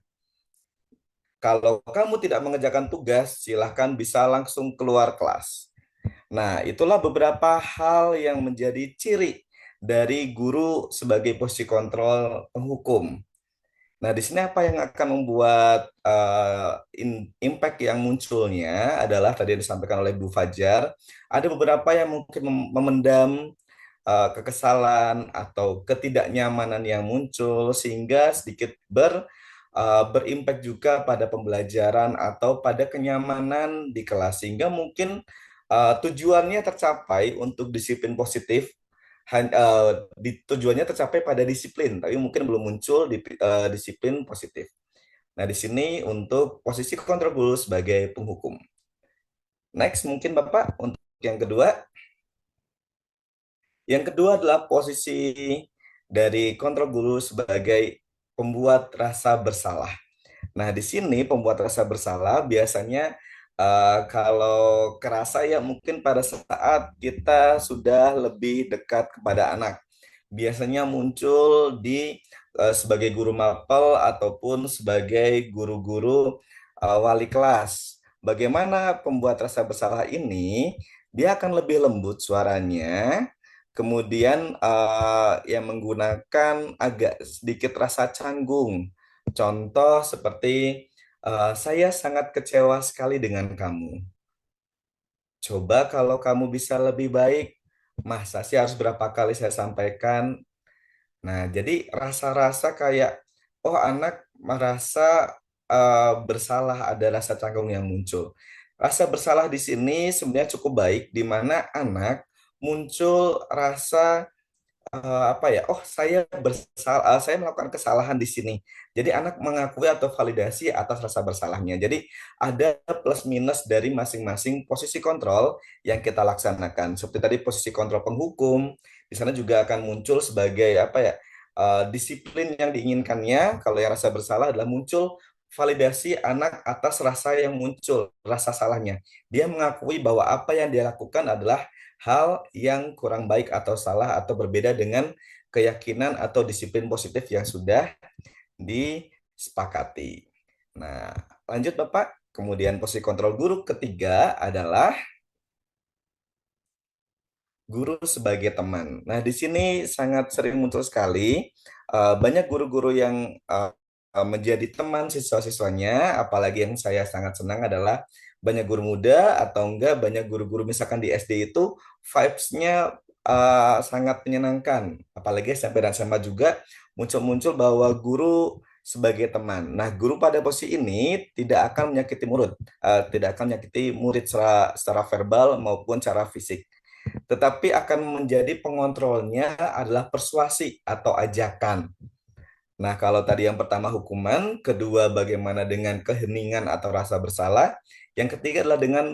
Kalau kamu tidak mengerjakan tugas, silahkan bisa langsung keluar kelas. Nah, itulah beberapa hal yang menjadi ciri dari guru sebagai posisi kontrol penghukum. Nah, di sini apa yang akan membuat impact yang munculnya adalah tadi yang disampaikan oleh Bu Fajar, ada beberapa yang mungkin memendam kekesalan atau ketidaknyamanan yang muncul, sehingga sedikit berimpact juga pada pembelajaran atau pada kenyamanan di kelas, sehingga mungkin tujuannya tercapai untuk disiplin positif, tujuannya tercapai pada disiplin, tapi mungkin belum muncul di disiplin positif. Nah, di sini untuk posisi kontrol guru sebagai penghukum. Next, mungkin Bapak untuk yang kedua. Yang kedua adalah posisi dari kontrol guru sebagai pembuat rasa bersalah. Nah, di sini pembuat rasa bersalah biasanya kalau kerasa ya mungkin pada saat kita sudah lebih dekat kepada anak. Biasanya muncul di sebagai guru mapel ataupun sebagai guru-guru wali kelas. Bagaimana pembuat rasa bersalah ini? Dia akan lebih lembut suaranya, kemudian yang menggunakan agak sedikit rasa canggung. Contoh seperti saya sangat kecewa sekali dengan kamu. Coba kalau kamu bisa lebih baik, masa sih harus berapa kali saya sampaikan? Nah, jadi rasa-rasa kayak, oh anak merasa bersalah, ada rasa canggung yang muncul. Rasa bersalah di sini sebenarnya cukup baik, di mana anak muncul rasa apa ya? Oh, saya melakukan kesalahan di sini. Jadi anak mengakui atau validasi atas rasa bersalahnya. Jadi ada plus minus dari masing-masing posisi kontrol yang kita laksanakan. Seperti tadi posisi kontrol penghukum, di sana juga akan muncul sebagai apa ya? Disiplin yang diinginkannya. Kalau yang rasa bersalah adalah muncul validasi anak atas rasa yang muncul, rasa salahnya. Dia mengakui bahwa apa yang dia lakukan adalah hal yang kurang baik atau salah atau berbeda dengan keyakinan atau disiplin positif yang sudah disepakati. Nah, lanjut Bapak. Kemudian posisi kontrol guru ketiga adalah guru sebagai teman. Nah, di sini sangat sering muncul sekali banyak guru-guru yang menjadi teman siswa-siswanya, apalagi yang saya sangat senang adalah banyak guru muda atau enggak banyak guru-guru misalkan di SD itu vibes-nya sangat menyenangkan, apalagi SMP dan SMA juga muncul-muncul bahwa guru sebagai teman. Nah, guru pada posisi ini tidak akan menyakiti murid, tidak akan menyakiti murid secara verbal maupun secara fisik, tetapi akan menjadi pengontrolnya adalah persuasi atau ajakan. Nah, kalau tadi yang pertama hukuman, kedua bagaimana dengan keheningan atau rasa bersalah, yang ketiga adalah dengan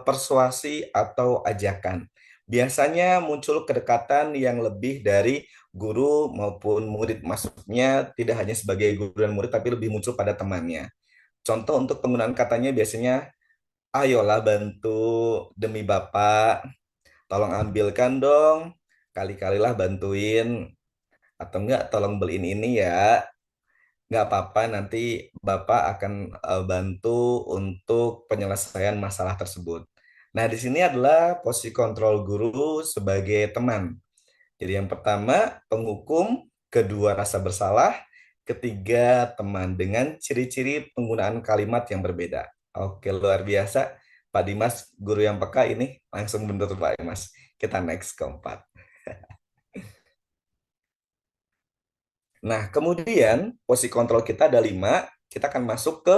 persuasi atau ajakan. Biasanya muncul kedekatan yang lebih dari guru maupun murid, maksudnya tidak hanya sebagai guru dan murid, tapi lebih muncul pada temannya. Contoh untuk penggunaan katanya biasanya, ayolah bantu demi Bapak, tolong ambilkan dong, kali-kalilah bantuin, atau enggak tolong beliin ini ya, nggak apa-apa nanti Bapak akan bantu untuk penyelesaian masalah tersebut. Nah, di sini adalah posisi kontrol guru sebagai teman. Jadi yang pertama penghukum, kedua rasa bersalah, ketiga teman dengan ciri-ciri penggunaan kalimat yang berbeda. Oke, luar biasa. Pak Dimas, guru yang peka ini langsung benar Pak Dimas. Kita next keempat. Nah, kemudian posisi kontrol kita ada 5, kita akan masuk ke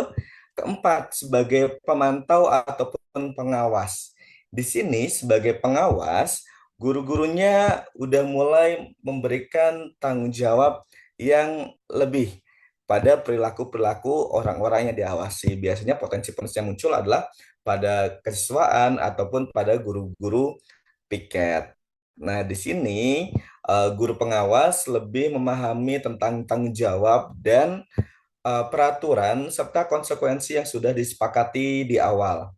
keempat sebagai pemantau ataupun pengawas. Di sini sebagai pengawas, guru-gurunya udah mulai memberikan tanggung jawab yang lebih pada perilaku-perilaku orang-orang yang diawasi. Biasanya potensi-potensi yang muncul adalah pada kesiswaan ataupun pada guru-guru piket. Nah, di sini guru pengawas lebih memahami tentang tanggung jawab dan peraturan serta konsekuensi yang sudah disepakati di awal.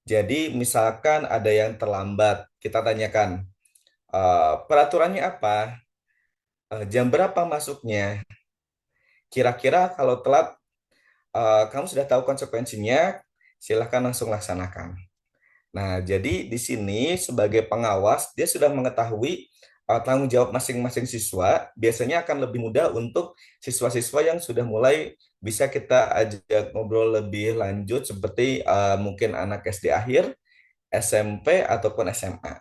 Jadi, misalkan ada yang terlambat, kita tanyakan, peraturannya apa? Jam berapa masuknya? Kira-kira kalau telat, kamu sudah tahu konsekuensinya, silahkan langsung laksanakan. Nah, jadi di sini sebagai pengawas, dia sudah mengetahui tanggung jawab masing-masing siswa, biasanya akan lebih mudah untuk siswa-siswa yang sudah mulai bisa kita ajak ngobrol lebih lanjut seperti mungkin anak SD akhir, SMP ataupun SMA.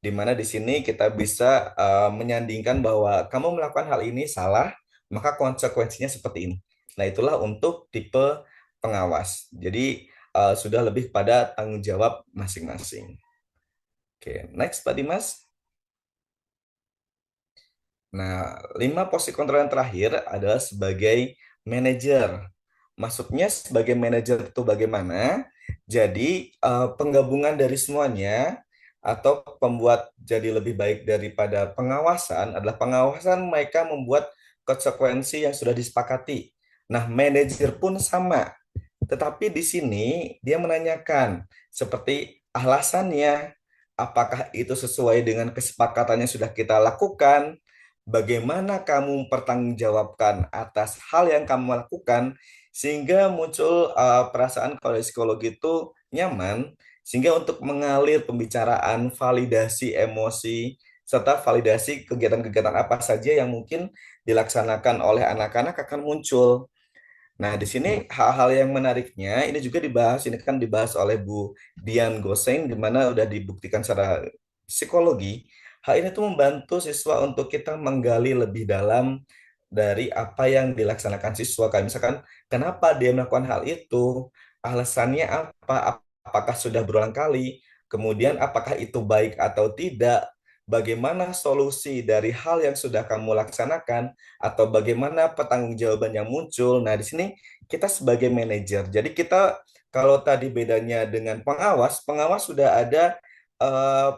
Di mana di sini kita bisa menyandingkan bahwa kamu melakukan hal ini salah, maka konsekuensinya seperti ini. Nah, itulah untuk tipe pengawas. Jadi sudah lebih pada tanggung jawab masing-masing. Oke, next Pak Dimas. Nah, 5 posisi kontrol yang terakhir adalah sebagai manajer. Maksudnya sebagai manajer itu bagaimana? Jadi penggabungan dari semuanya atau pembuat jadi lebih baik daripada pengawasan adalah pengawasan mereka membuat konsekuensi yang sudah disepakati. Nah, manajer pun sama. Tetapi di sini dia menanyakan seperti alasannya, apakah itu sesuai dengan kesepakatan yang sudah kita lakukan? Bagaimana kamu mempertanggungjawabkan atas hal yang kamu lakukan sehingga muncul perasaan kalau di psikologi itu nyaman sehingga untuk mengalir pembicaraan, validasi emosi serta validasi kegiatan-kegiatan apa saja yang mungkin dilaksanakan oleh anak-anak akan muncul. Nah, di sini hal-hal yang menariknya ini juga dibahas, ini kan dibahas oleh Bu Dian Goseng, di mana udah dibuktikan secara psikologi, hal ini tuh membantu siswa untuk kita menggali lebih dalam dari apa yang dilaksanakan siswa. Kayak misalkan, kenapa dia melakukan hal itu, alasannya apa, apakah sudah berulang kali, kemudian apakah itu baik atau tidak, bagaimana solusi dari hal yang sudah kamu laksanakan, atau bagaimana pertanggungjawaban yang muncul. Nah, di sini kita sebagai manajer. Jadi kita kalau tadi bedanya dengan pengawas, pengawas sudah ada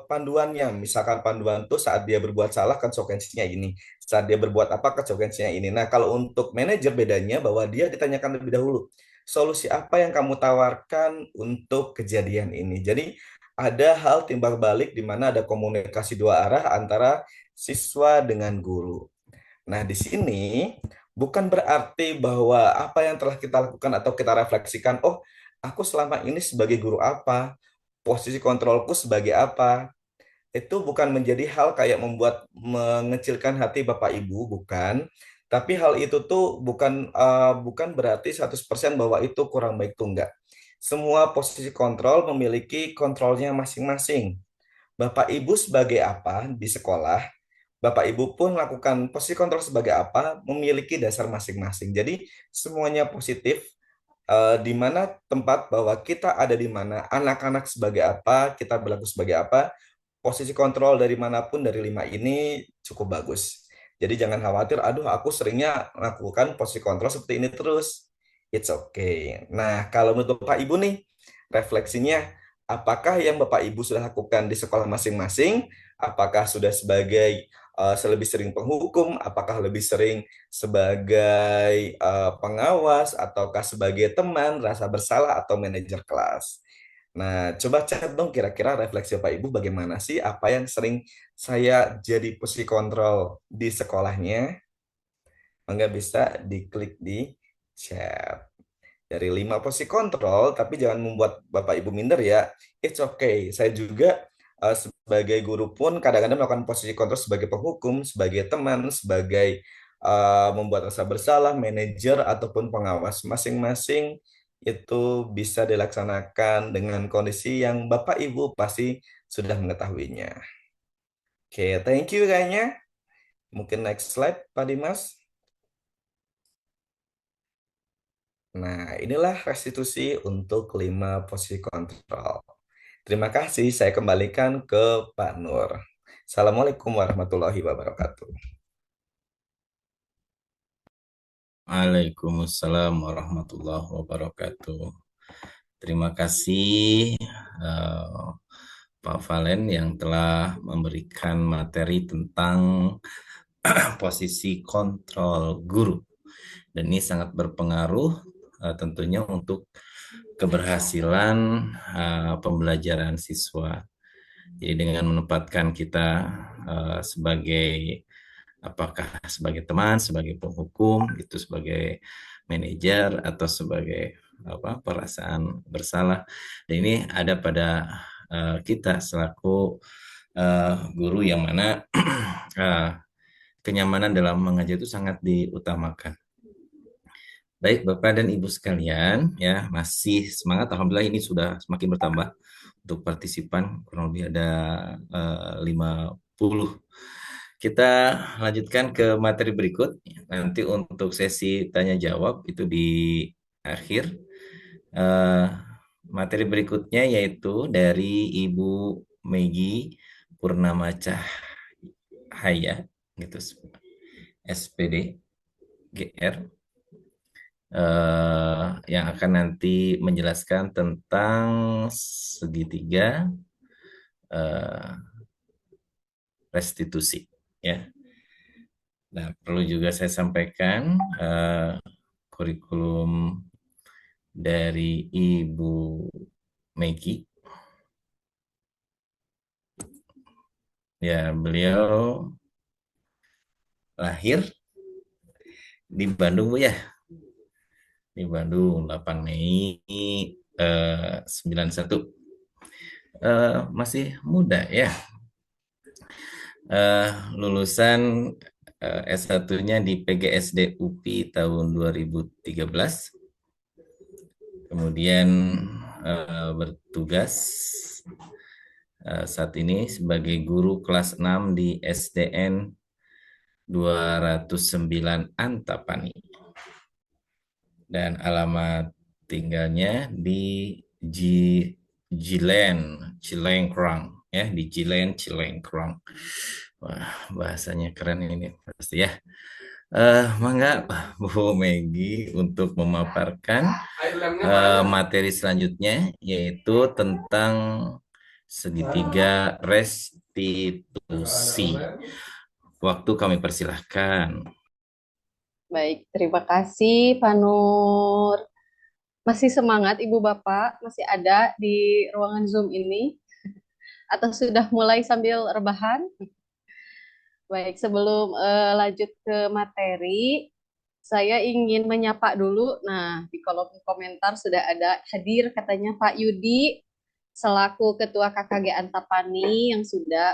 panduannya. Misalkan panduan itu saat dia berbuat salah konsekuensinya ini, saat dia berbuat apa konsekuensinya ini. Nah, kalau untuk manajer bedanya bahwa dia ditanyakan lebih dahulu, solusi apa yang kamu tawarkan untuk kejadian ini. Jadi ada hal timbal balik di mana ada komunikasi dua arah antara siswa dengan guru. Nah, di sini bukan berarti bahwa apa yang telah kita lakukan atau kita refleksikan, oh, aku selama ini sebagai guru apa, posisi kontrolku sebagai apa, itu bukan menjadi hal kayak membuat mengecilkan hati Bapak Ibu, bukan. Tapi hal itu tuh bukan berarti 100% bahwa itu kurang baik tuh enggak. Semua posisi kontrol memiliki kontrolnya masing-masing. Bapak Ibu sebagai apa di sekolah, Bapak Ibu pun melakukan posisi kontrol sebagai apa, memiliki dasar masing-masing. Jadi semuanya positif, di mana tempat bahwa kita ada di mana, anak-anak sebagai apa, kita berlaku sebagai apa, posisi kontrol dari manapun dari lima ini cukup bagus. Jadi jangan khawatir, aduh aku seringnya melakukan posisi kontrol seperti ini terus. It's okay. Nah, kalau menurut Bapak Ibu nih, refleksinya, apakah yang Bapak Ibu sudah lakukan di sekolah masing-masing? Apakah sudah sebagai lebih sering penghukum? Apakah lebih sering sebagai pengawas? Ataukah sebagai teman, rasa bersalah, atau manajer kelas? Nah, coba cek dong kira-kira refleksi Bapak Ibu bagaimana sih apa yang sering saya jadi posisi kontrol di sekolahnya? Mangga bisa diklik di chat. Dari 5 posisi kontrol, tapi jangan membuat Bapak Ibu minder ya. It's okay. Saya juga sebagai guru pun kadang-kadang melakukan posisi kontrol sebagai penghukum, sebagai teman, sebagai membuat rasa bersalah, manajer ataupun pengawas. Masing-masing itu bisa dilaksanakan dengan kondisi yang Bapak Ibu pasti sudah mengetahuinya. Oke, thank you kayaknya. Mungkin next slide, Pak Dimas. Nah, inilah restitusi untuk 5 posisi kontrol. Terima kasih, saya kembalikan ke Pak Nur. Assalamualaikum warahmatullahi wabarakatuh. Waalaikumsalam warahmatullahi wabarakatuh. Terima kasih Pak Valen yang telah memberikan materi tentang posisi kontrol guru. Dan ini sangat berpengaruh tentunya untuk keberhasilan pembelajaran siswa. Jadi dengan menempatkan kita sebagai apakah sebagai teman, sebagai penghukum, itu sebagai manajer atau sebagai perasaan bersalah. Dan ini ada pada kita selaku guru yang mana kenyamanan dalam mengajar itu sangat diutamakan. Baik Bapak dan Ibu sekalian, ya masih semangat. Alhamdulillah ini sudah semakin bertambah untuk partisipan, kurang lebih ada 50. Kita lanjutkan ke materi berikut. Nanti untuk sesi tanya jawab itu di akhir. Materi berikutnya yaitu dari Ibu Megi Purnama Cahaya, gitu, SPD GR. Yang akan nanti menjelaskan tentang segitiga eh, restitusi, ya. Nah, perlu juga saya sampaikan kurikulum dari Ibu Megi. Ya, beliau lahir di Bandung, Bu, ya. Di Bandung 8 Mei 91. Masih muda, ya. Lulusan S1-nya di PGSD UPI tahun 2013. Kemudian bertugas saat ini sebagai guru kelas 6 di SDN 209 Antapani. Dan alamat tinggalnya di Cilengkrang, ya, di Cilengkrang. Wah, bahasanya keren ini pasti, ya. Mangga Bu Megi untuk memaparkan materi selanjutnya, yaitu tentang segitiga restitusi. Waktu kami persilahkan. Baik, terima kasih Pak Nur. Masih semangat Ibu Bapak, masih ada di ruangan Zoom ini? Atau sudah mulai sambil rebahan? Baik, sebelum lanjut ke materi, saya ingin menyapa dulu. Nah, di kolom komentar sudah ada hadir katanya Pak Yudi, selaku Ketua KKG Antapani yang sudah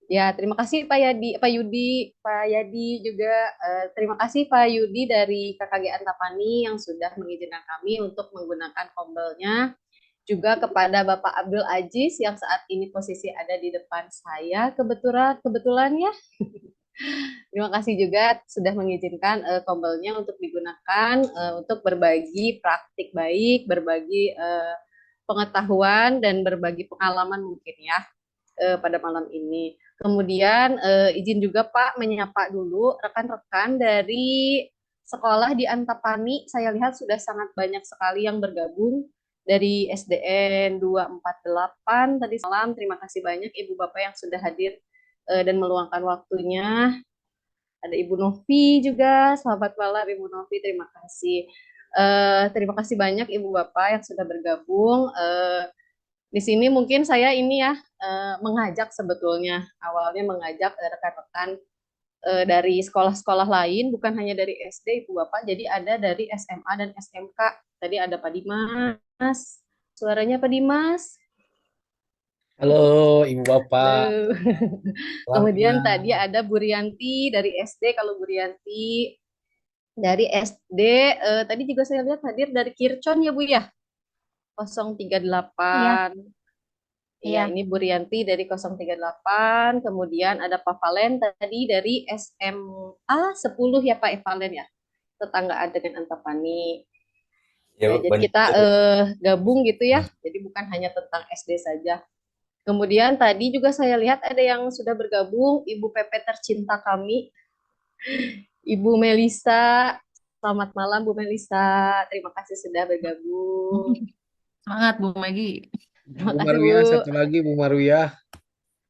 ya, terima kasih Pak Yadi, Pak Yudi, Pak Yadi juga terima kasih Pak Yudi dari KKG Antapani yang sudah mengizinkan kami untuk menggunakan kombelnya. Juga kepada Bapak Abdul Aziz yang saat ini posisi ada di depan saya, kebetulan ya. Terima kasih juga sudah mengizinkan kombelnya untuk digunakan untuk berbagi praktik baik, berbagi pengetahuan dan berbagi pengalaman mungkin ya pada malam ini. Kemudian izin juga Pak menyapa dulu rekan-rekan dari sekolah di Antapani. Saya lihat sudah sangat banyak sekali yang bergabung dari SDN 248 tadi malam. Terima kasih banyak Ibu Bapak yang sudah hadir dan meluangkan waktunya. Ada Ibu Novi juga. Selamat malam Ibu Novi, terima kasih. Terima kasih banyak Ibu Bapak yang sudah bergabung. Di sini mungkin saya ini ya mengajak sebetulnya awalnya mengajak rekan-rekan dari sekolah-sekolah lain, bukan hanya dari SD Ibu Bapak, jadi ada dari SMA dan SMK. Tadi ada Pak Dimas, suaranya Pak Dimas. Halo Ibu Bapak. Halo. Kemudian tadi ada Bu Rianti dari SD. Kalau Bu Rianti dari SD, tadi juga saya lihat hadir dari Kircon ya Bu ya, 038. Iya, ini Bu Rianti dari 038. Kemudian ada Pak Valen tadi dari SMA 10 ya Pak Valen ya, tetanggaan dengan Antapani. Ya, Ya, jadi kita gabung gitu ya. Jadi bukan hanya tentang SD saja. Kemudian tadi juga saya lihat ada yang sudah bergabung, Ibu PP tercinta kami, Ibu Melisa. Selamat malam Bu Melisa. Terima kasih sudah bergabung. Semangat Bu Megi. Terima Bu kasih Marwiyah, Bu. satu lagi Bu Marwiyah.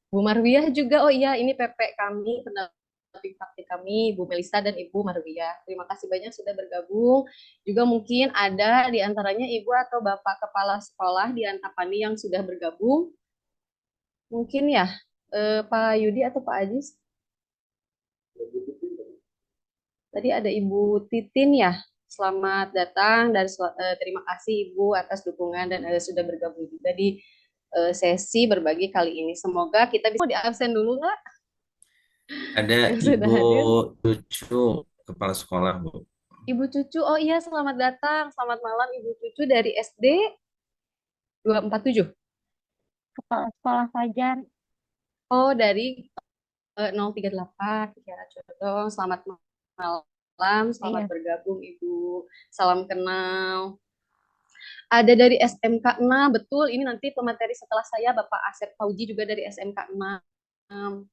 Bu Marwiyah juga, oh iya ini PP kami, pendamping praktik kami, Bu Melisa dan Ibu Marwiyah. Terima kasih banyak sudah bergabung. Juga mungkin ada di antaranya Ibu atau Bapak Kepala Sekolah di Antapani yang sudah bergabung. Mungkin ya, Pak Yudi atau Pak Aziz. Tadi ada Ibu Titin ya. Selamat datang dan terima kasih Ibu atas dukungan dan sudah bergabung juga di sesi berbagi kali ini. Semoga kita bisa di absen dulu nggak? Ada Sudah Ibu hadir. Cucu, Kepala Sekolah, Bu. Ibu Cucu, oh iya selamat datang. Selamat malam Ibu Cucu dari SD 247. Kepala sekolah Fajar. Oh dari 038 Kiara Condong. Selamat malam, selamat Iya. bergabung Ibu. Salam kenal. Ada dari SMK 6, betul. Ini nanti pemateri setelah saya Bapak Asep Fauji juga dari SMK 6.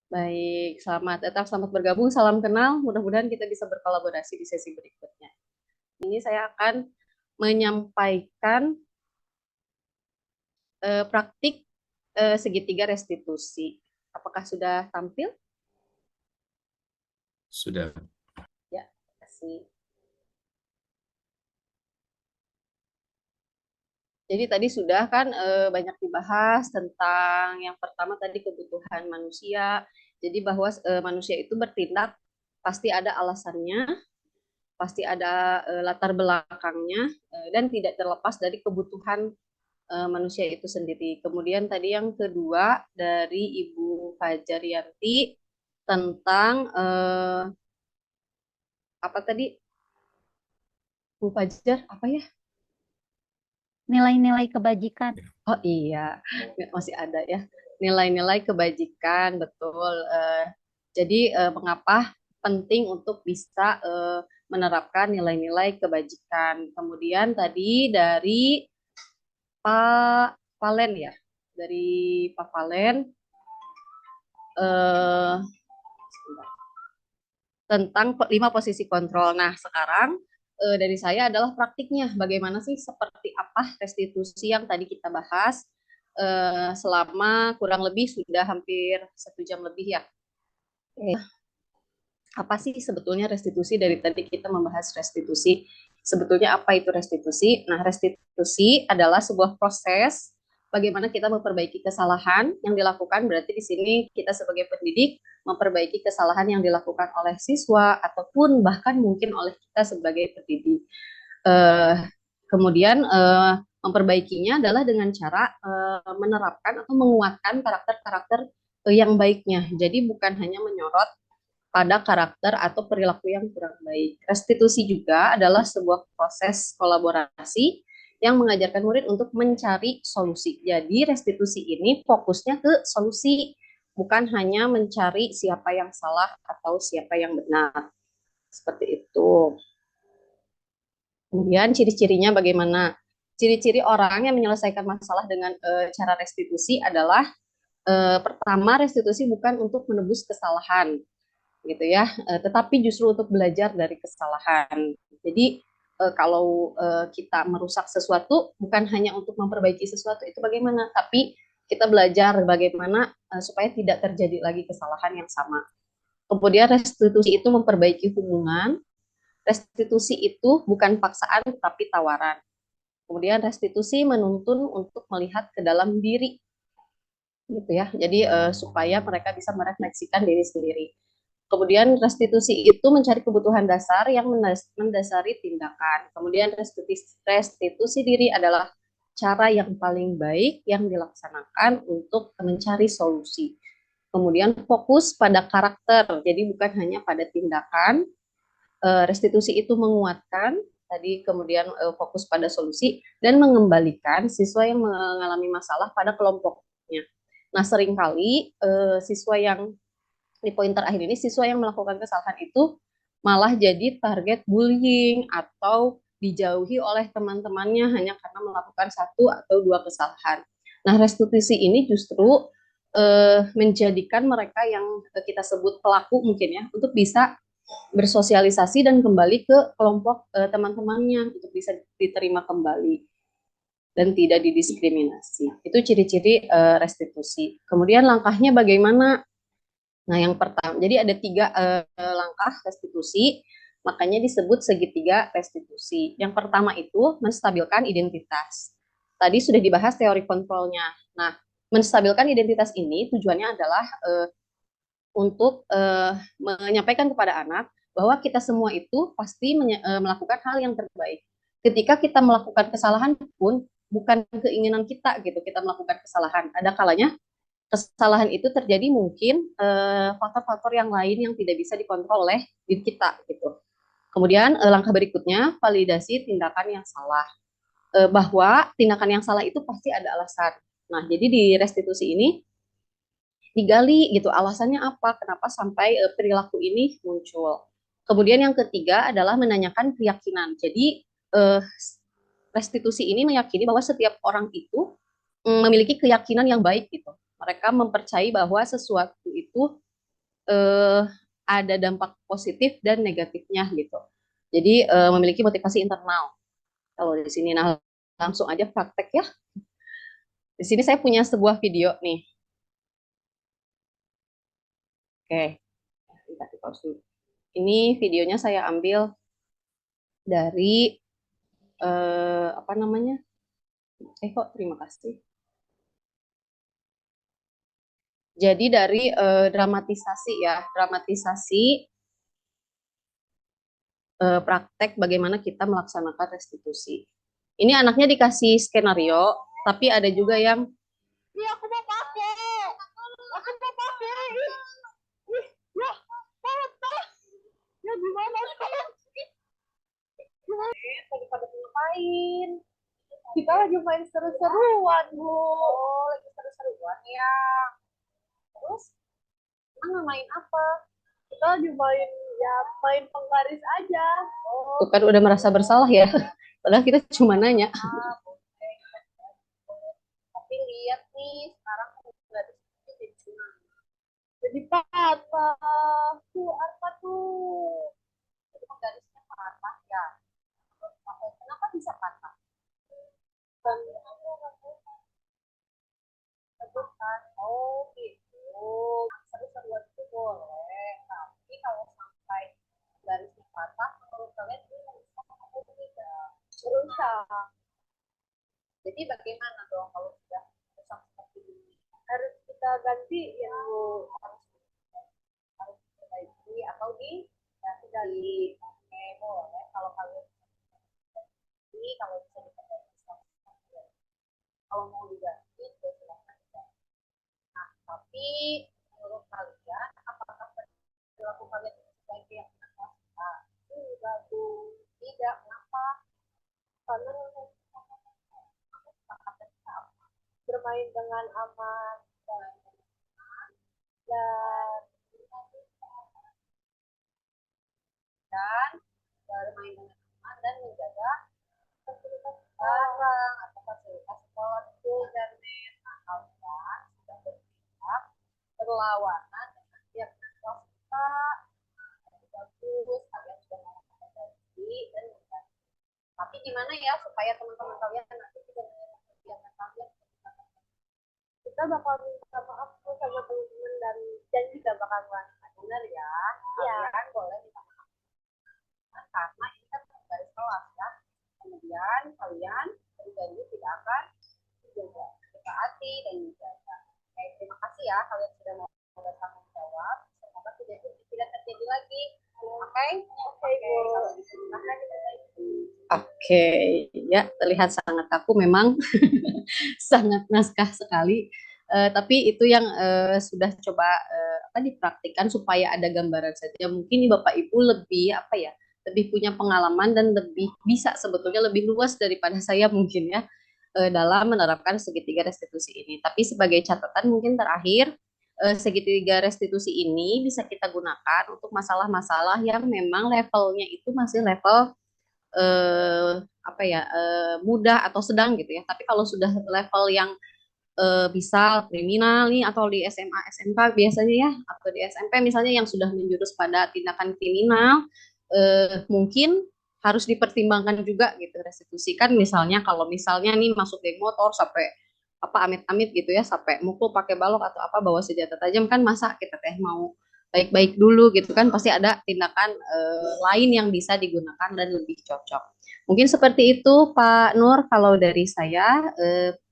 Baik, selamat datang, selamat bergabung, salam kenal. Mudah-mudahan kita bisa berkolaborasi di sesi berikutnya. Ini saya akan menyampaikan praktik segitiga restitusi. Apakah sudah tampil? Sudah. Ya, terima kasih. Jadi tadi sudah kan banyak dibahas tentang yang pertama tadi kebutuhan manusia. Jadi bahwa manusia itu bertindak pasti ada alasannya, pasti ada latar belakangnya, dan tidak terlepas dari kebutuhan manusia itu sendiri. Kemudian tadi yang kedua dari Ibu Fajarianti tentang apa tadi Bu Fajar apa ya? Nilai-nilai kebajikan. Oh iya, masih ada ya. Nilai-nilai kebajikan, betul. Jadi mengapa penting untuk bisa menerapkan nilai-nilai kebajikan. Kemudian tadi dari Pak Valen ya, dari Pak Valen eh, tentang 5 posisi kontrol. Nah, sekarang dari saya adalah praktiknya. Bagaimana sih seperti apa restitusi yang tadi kita bahas selama kurang lebih sudah hampir 1 jam lebih ya. Apa sih sebetulnya restitusi? Dari tadi kita membahas restitusi. Sebetulnya apa itu restitusi? Nah, restitusi adalah sebuah proses bagaimana kita memperbaiki kesalahan yang dilakukan. Berarti di sini kita sebagai pendidik memperbaiki kesalahan yang dilakukan oleh siswa ataupun bahkan mungkin oleh kita sebagai pendidik. Kemudian memperbaikinya adalah dengan cara menerapkan atau menguatkan karakter-karakter yang baiknya. Jadi bukan hanya menyorot pada karakter atau perilaku yang kurang baik. Restitusi juga adalah sebuah proses kolaborasi yang mengajarkan murid untuk mencari solusi. Jadi restitusi ini fokusnya ke solusi, bukan hanya mencari siapa yang salah atau siapa yang benar. Seperti itu. Kemudian ciri-cirinya bagaimana? Ciri-ciri orang yang menyelesaikan masalah dengan cara restitusi adalah pertama, restitusi bukan untuk menebus kesalahan, gitu ya, tetapi justru untuk belajar dari kesalahan. Jadi kalau kita merusak sesuatu bukan hanya untuk memperbaiki sesuatu itu bagaimana, tapi kita belajar bagaimana supaya tidak terjadi lagi kesalahan yang sama. Kemudian restitusi itu memperbaiki hubungan. Restitusi itu bukan paksaan tapi tawaran. Kemudian restitusi menuntun untuk melihat ke dalam diri, gitu ya. Jadi supaya mereka bisa merefleksikan diri sendiri. Kemudian restitusi itu mencari kebutuhan dasar yang mendasari tindakan. Kemudian restitusi diri adalah cara yang paling baik yang dilaksanakan untuk mencari solusi. Kemudian fokus pada karakter, jadi bukan hanya pada tindakan. Restitusi itu menguatkan, tadi kemudian fokus pada solusi dan mengembalikan siswa yang mengalami masalah pada kelompoknya. Nah, seringkali siswa yang di poin terakhir ini, siswa yang melakukan kesalahan itu malah jadi target bullying atau dijauhi oleh teman-temannya hanya karena melakukan 1 atau 2 kesalahan. Nah, restitusi ini justru menjadikan mereka yang kita sebut pelaku mungkin ya, untuk bisa bersosialisasi dan kembali ke kelompok teman-temannya untuk bisa diterima kembali dan tidak didiskriminasi. Itu ciri-ciri restitusi. Kemudian langkahnya bagaimana? Nah, yang pertama, jadi ada 3 langkah restitusi, makanya disebut segitiga restitusi. Yang pertama itu menstabilkan identitas. Tadi sudah dibahas teori kontrolnya. Nah, menstabilkan identitas ini tujuannya adalah untuk menyampaikan kepada anak bahwa kita semua itu pasti melakukan hal yang terbaik. Ketika kita melakukan kesalahan pun bukan keinginan kita gitu, kita melakukan kesalahan. Ada kalanya kesalahan itu terjadi mungkin faktor-faktor yang lain yang tidak bisa dikontrol oleh diri kita gitu. Kemudian langkah berikutnya validasi tindakan yang salah. Bahwa tindakan yang salah itu pasti ada alasan. Nah, jadi di restitusi ini digali gitu alasannya apa, kenapa sampai perilaku ini muncul. Kemudian yang ketiga adalah menanyakan keyakinan. Jadi restitusi ini meyakini bahwa setiap orang itu memiliki keyakinan yang baik gitu. Mereka mempercayai bahwa sesuatu itu ada dampak positif dan negatifnya gitu. Jadi memiliki motivasi internal. Kalau di sini, nah langsung aja praktek ya. Di sini saya punya sebuah video nih. Oke, kita di pause dulu. Ini videonya saya ambil dari apa namanya? Terima kasih. Jadi dari dramatisasi ya, dramatisasi praktek bagaimana kita melaksanakan restitusi. Ini anaknya dikasih skenario, tapi ada juga yang, ya aku mau pakai, ya patah, ya gimana sekarang? Tadi pada ngapain? Kita lagi main seru-seruan, Bu. Oh, lagi seru-seruan ya. Terus, emang main apa? Kita lagi main, ya main penggaris aja. Oh. Tuh kan udah merasa bersalah ya. Padahal kita cuma nanya. Tapi lihat nih, sekarang garisnya jadi patah. Tuh, apa tuh? Jadi garisnya patah ya. Kenapa bisa patah? Oh gitu. Seru-seruan itu boleh. Tapi kalau sampai garisnya patah, menurut kalian ini merusak atau tidak? Merusak. Jadi bagaimana dong kalau sudah rusak seperti ini? Harus kita ganti yang harus diperbaiki atau diganti. Oke, boleh. Kalau kalian kalau bisa diperbaiki, kalau mau diganti, ya silahkan diganti. Nah, tapi menurut kalian, apakah perilaku kalian itu sebagai yang menakutkan? Tidak, tidak. Kenapa? Karena bermain dengan aman dan bermain dengan aman dan menjaga fasilitas barang atau fasilitas sekolah dan net. Nah, kalian sudah berpihak berlawanan dengan pihak swasta. Bagus, kalian sudah melakukan janji dan menjanji. Tapi gimana ya supaya teman-teman kalian nanti tidak menyerahkan kegiatan kalian? Kita bakal minta maaf sama teman-teman dan janji gak bakal melakukan. Benar ya? Kalian boleh minta maaf. Nah, karena ini kan dari kelas ya. Kemudian kalian berjanji tidak akan dijaga, ditaati dan dijaga. Oke, terima kasih ya kalian sudah mau bertanggung jawab. Semoga tidak terjadi lagi. Oke, kalau gitu silahkan diperbaiki. Oke, ya terlihat sangat kaku memang, sangat naskah sekali. Tapi itu yang sudah coba dipraktikkan supaya ada gambaran saja. Mungkin Bapak Ibu lebih lebih punya pengalaman dan lebih bisa sebetulnya lebih luas daripada saya mungkin ya dalam menerapkan segitiga restitusi ini. Tapi sebagai catatan mungkin terakhir, segitiga restitusi ini bisa kita gunakan untuk masalah-masalah yang memang levelnya itu masih level mudah atau sedang gitu ya. Tapi kalau sudah level yang bisa kriminal nih atau di SMA SMK biasanya ya, atau di SMP misalnya yang sudah menjurus pada tindakan kriminal, mungkin harus dipertimbangkan juga gitu restitusi. Kan misalnya kalau misalnya nih masuk geng motor sampai amit-amit gitu ya, sampai mukul pakai balok atau bawa senjata tajam, kan masa kita mau baik-baik dulu gitu kan, pasti ada tindakan lain yang bisa digunakan dan lebih cocok. Mungkin seperti itu Pak Nur kalau dari saya.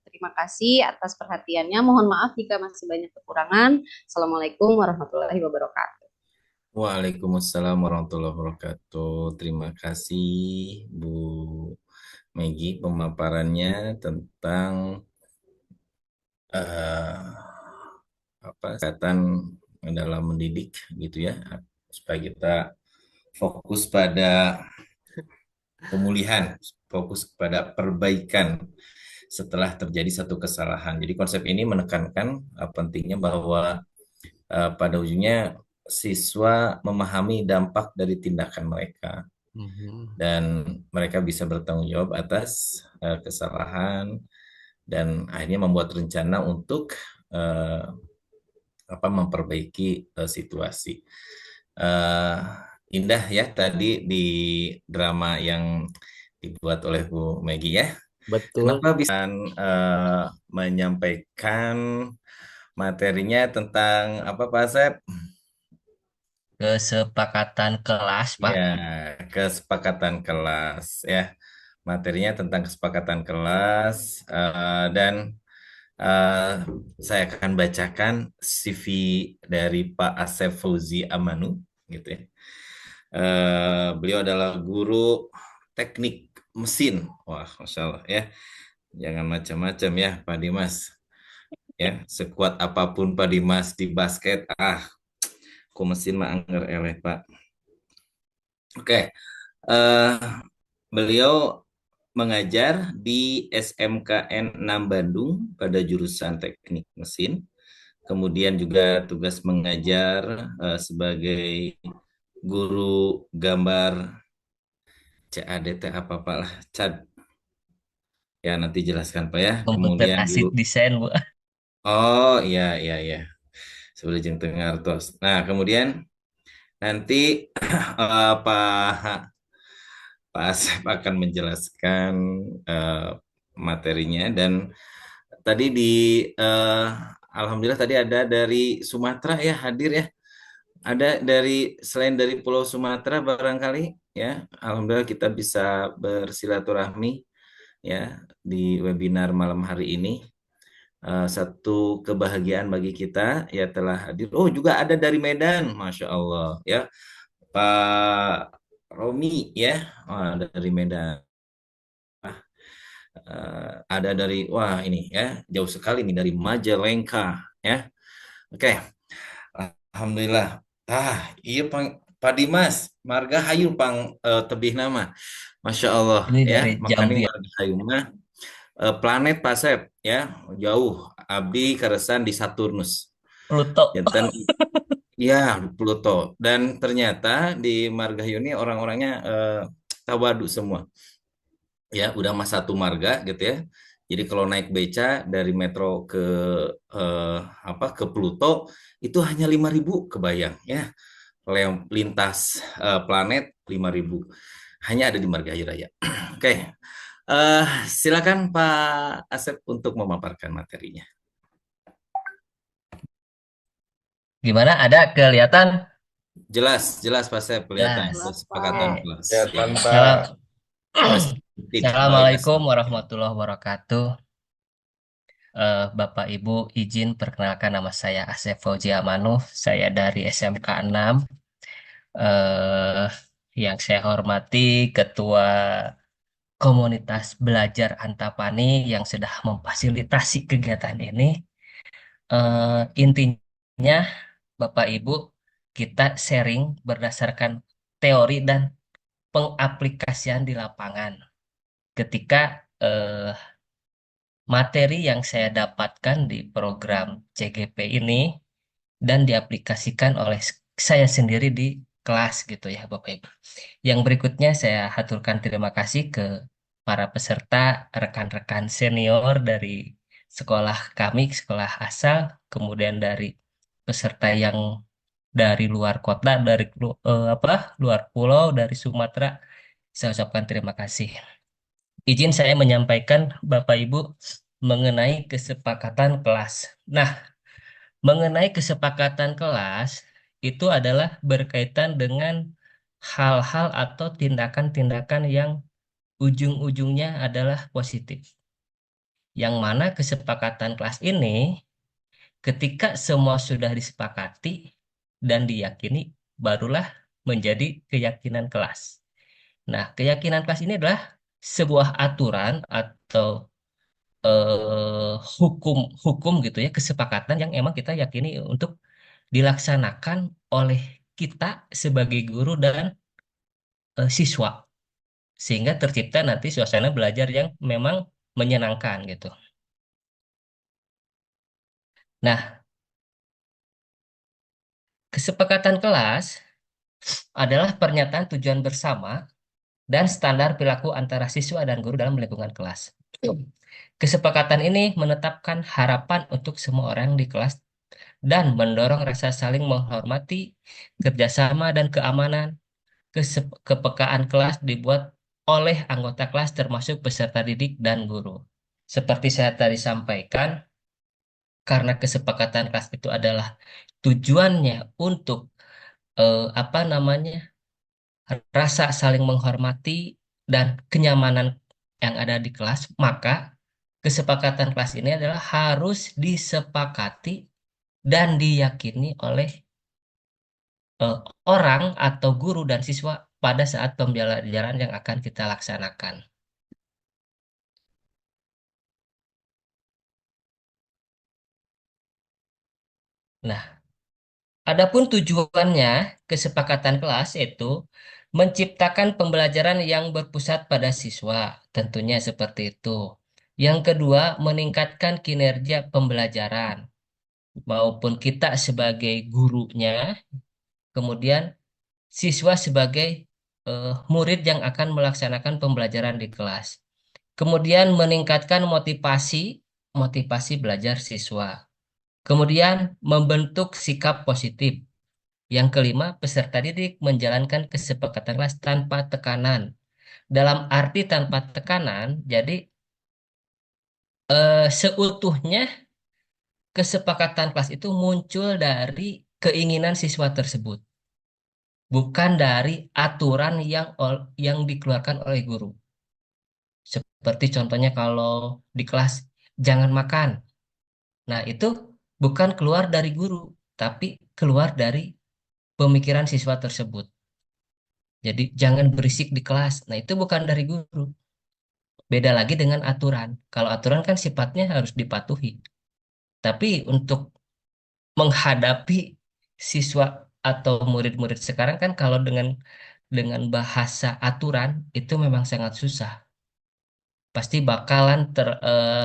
Terima kasih atas perhatiannya. Mohon maaf jika masih banyak kekurangan. Assalamualaikum warahmatullahi wabarakatuh. Waalaikumsalam warahmatullahi wabarakatuh. Terima kasih Bu Megi pemaparannya tentang kesehatan dalam mendidik gitu ya, supaya kita fokus pada pemulihan, fokus pada perbaikan setelah terjadi satu kesalahan. Jadi konsep ini menekankan pentingnya bahwa pada ujungnya siswa memahami dampak dari tindakan mereka dan mereka bisa bertanggung jawab atas kesalahan dan akhirnya membuat rencana untuk memperbaiki situasi. Indah ya tadi di drama yang dibuat oleh Bu Megi ya. Betul. Kenapa bisa menyampaikan materinya tentang apa Pak Asep? Kesepakatan kelas, Pak. Ya, kesepakatan kelas ya. Materinya tentang kesepakatan kelas dan eh, saya akan bacakan CV dari Pak Asep Fauzi Amanu gitu ya. Beliau adalah guru teknik mesin. Wah, Masya Allah ya. Jangan macam-macam ya Pak Dimas. Ya, sekuat apapun Pak Dimas di basket, ku mesin mah angger eleh Pak. Oke, eh, beliau mengajar di SMKN 6 Bandung pada jurusan teknik mesin. Kemudian juga tugas mengajar sebagai guru gambar CADT apa-apa lah, CAD. Ya, nanti jelaskan Pak ya. Komputer Kemudian asid guru, desain, Bu. oh iya, iya, iya. Sebelah jeng tengartos. Nah, kemudian nanti Pak Pak Asep akan menjelaskan eh, materinya dan tadi eh, alhamdulillah tadi ada dari Sumatera ya hadir ya. Ada dari selain dari Pulau Sumatera barangkali ya. Alhamdulillah kita bisa bersilaturahmi ya di webinar malam hari ini. Satu kebahagiaan bagi kita ya telah hadir. Oh juga ada dari Medan, Masya Allah ya Pak Romi ya, dari Medan. Ada dari wah ini ya jauh sekali nih dari Majalengka ya. Oke, alhamdulillah. Iya Pak Dimas, Marga Hayu pang tebih nama. Masya Allah Ini ya, dari makanya Jambi, ya. Marga Hayu mah planet Pasep ya, jauh Abdi Karesan di Saturnus. Pluto. Jantan ya Pluto dan ternyata di Marga Hayu ini orang-orangnya tawadu semua. Ya udah mas satu marga gitu ya. Jadi kalau naik beca dari Metro ke ke Pluto itu hanya 5.000 kebayang ya. Lintas planet 5.000 hanya ada di Margahayu Raya. Oke, silakan Pak Asep untuk memaparkan materinya. Gimana? Ada kelihatan? Jelas, jelas Pak Asep kelihatan Jelas. kesepakatan Oke. kelas. Ya, Ya. Pak. Baik, Assalamualaikum Asep. warahmatullahi wabarakatuh. Bapak Ibu, izin perkenalkan nama saya Asep Fauzi Amanu. Saya dari SMK 6. Eh, yang saya hormati Ketua Komunitas Belajar Antapani yang sudah memfasilitasi kegiatan ini. Intinya, Bapak Ibu, kita sharing berdasarkan teori dan pengaplikasian di lapangan. Ketika eh, materi yang saya dapatkan di program CGP ini dan diaplikasikan oleh saya sendiri di kelas gitu ya Bapak Ibu. Yang berikutnya saya haturkan terima kasih ke para peserta, rekan-rekan senior dari sekolah kami, sekolah asal, kemudian dari peserta yang dari luar kota, dari luar pulau, dari Sumatera. Saya ucapkan terima kasih. Izin saya menyampaikan Bapak Ibu mengenai kesepakatan kelas. Nah, mengenai kesepakatan kelas itu adalah berkaitan dengan hal-hal atau tindakan-tindakan yang ujung-ujungnya adalah positif. Yang mana kesepakatan kelas ini ketika semua sudah disepakati dan diyakini barulah menjadi keyakinan kelas. Nah, keyakinan kelas ini adalah sebuah aturan atau hukum hukum gitu ya, kesepakatan yang emang kita yakini untuk dilaksanakan oleh kita sebagai guru dan siswa, sehingga tercipta nanti suasana belajar yang memang menyenangkan gitu. Nah, kesepakatan kelas adalah pernyataan tujuan bersama dan standar perilaku antara siswa dan guru dalam lingkungan kelas. Kesepakatan ini menetapkan harapan untuk semua orang di kelas dan mendorong rasa saling menghormati, kerjasama, dan keamanan. Kepekaan kelas dibuat oleh anggota kelas termasuk peserta didik dan guru. Seperti saya tadi sampaikan, karena kesepakatan kelas itu adalah tujuannya untuk apa namanya, rasa saling menghormati dan kenyamanan yang ada di kelas, maka kesepakatan kelas ini adalah harus disepakati dan diyakini oleh eh, orang atau guru dan siswa pada saat pembelajaran yang akan kita laksanakan. Nah, adapun tujuannya kesepakatan kelas itu menciptakan pembelajaran yang berpusat pada siswa, tentunya seperti itu. Yang kedua, meningkatkan kinerja pembelajaran, maupun kita sebagai gurunya, kemudian siswa sebagai murid yang akan melaksanakan pembelajaran di kelas. Kemudian meningkatkan motivasi belajar siswa. Kemudian membentuk sikap positif. Yang kelima, peserta didik menjalankan kesepakatan kelas tanpa tekanan. Dalam arti tanpa tekanan, jadi seutuhnya kesepakatan kelas itu muncul dari keinginan siswa tersebut, bukan dari aturan yang dikeluarkan oleh guru. Seperti contohnya kalau di kelas jangan makan. Nah, itu bukan keluar dari guru, tapi keluar dari pemikiran siswa tersebut. Jadi jangan berisik di kelas. Nah, itu bukan dari guru. Beda lagi dengan aturan. Kalau aturan kan sifatnya harus dipatuhi. Tapi untuk menghadapi siswa atau murid-murid sekarang kan kalau dengan bahasa aturan itu memang sangat susah. Pasti bakalan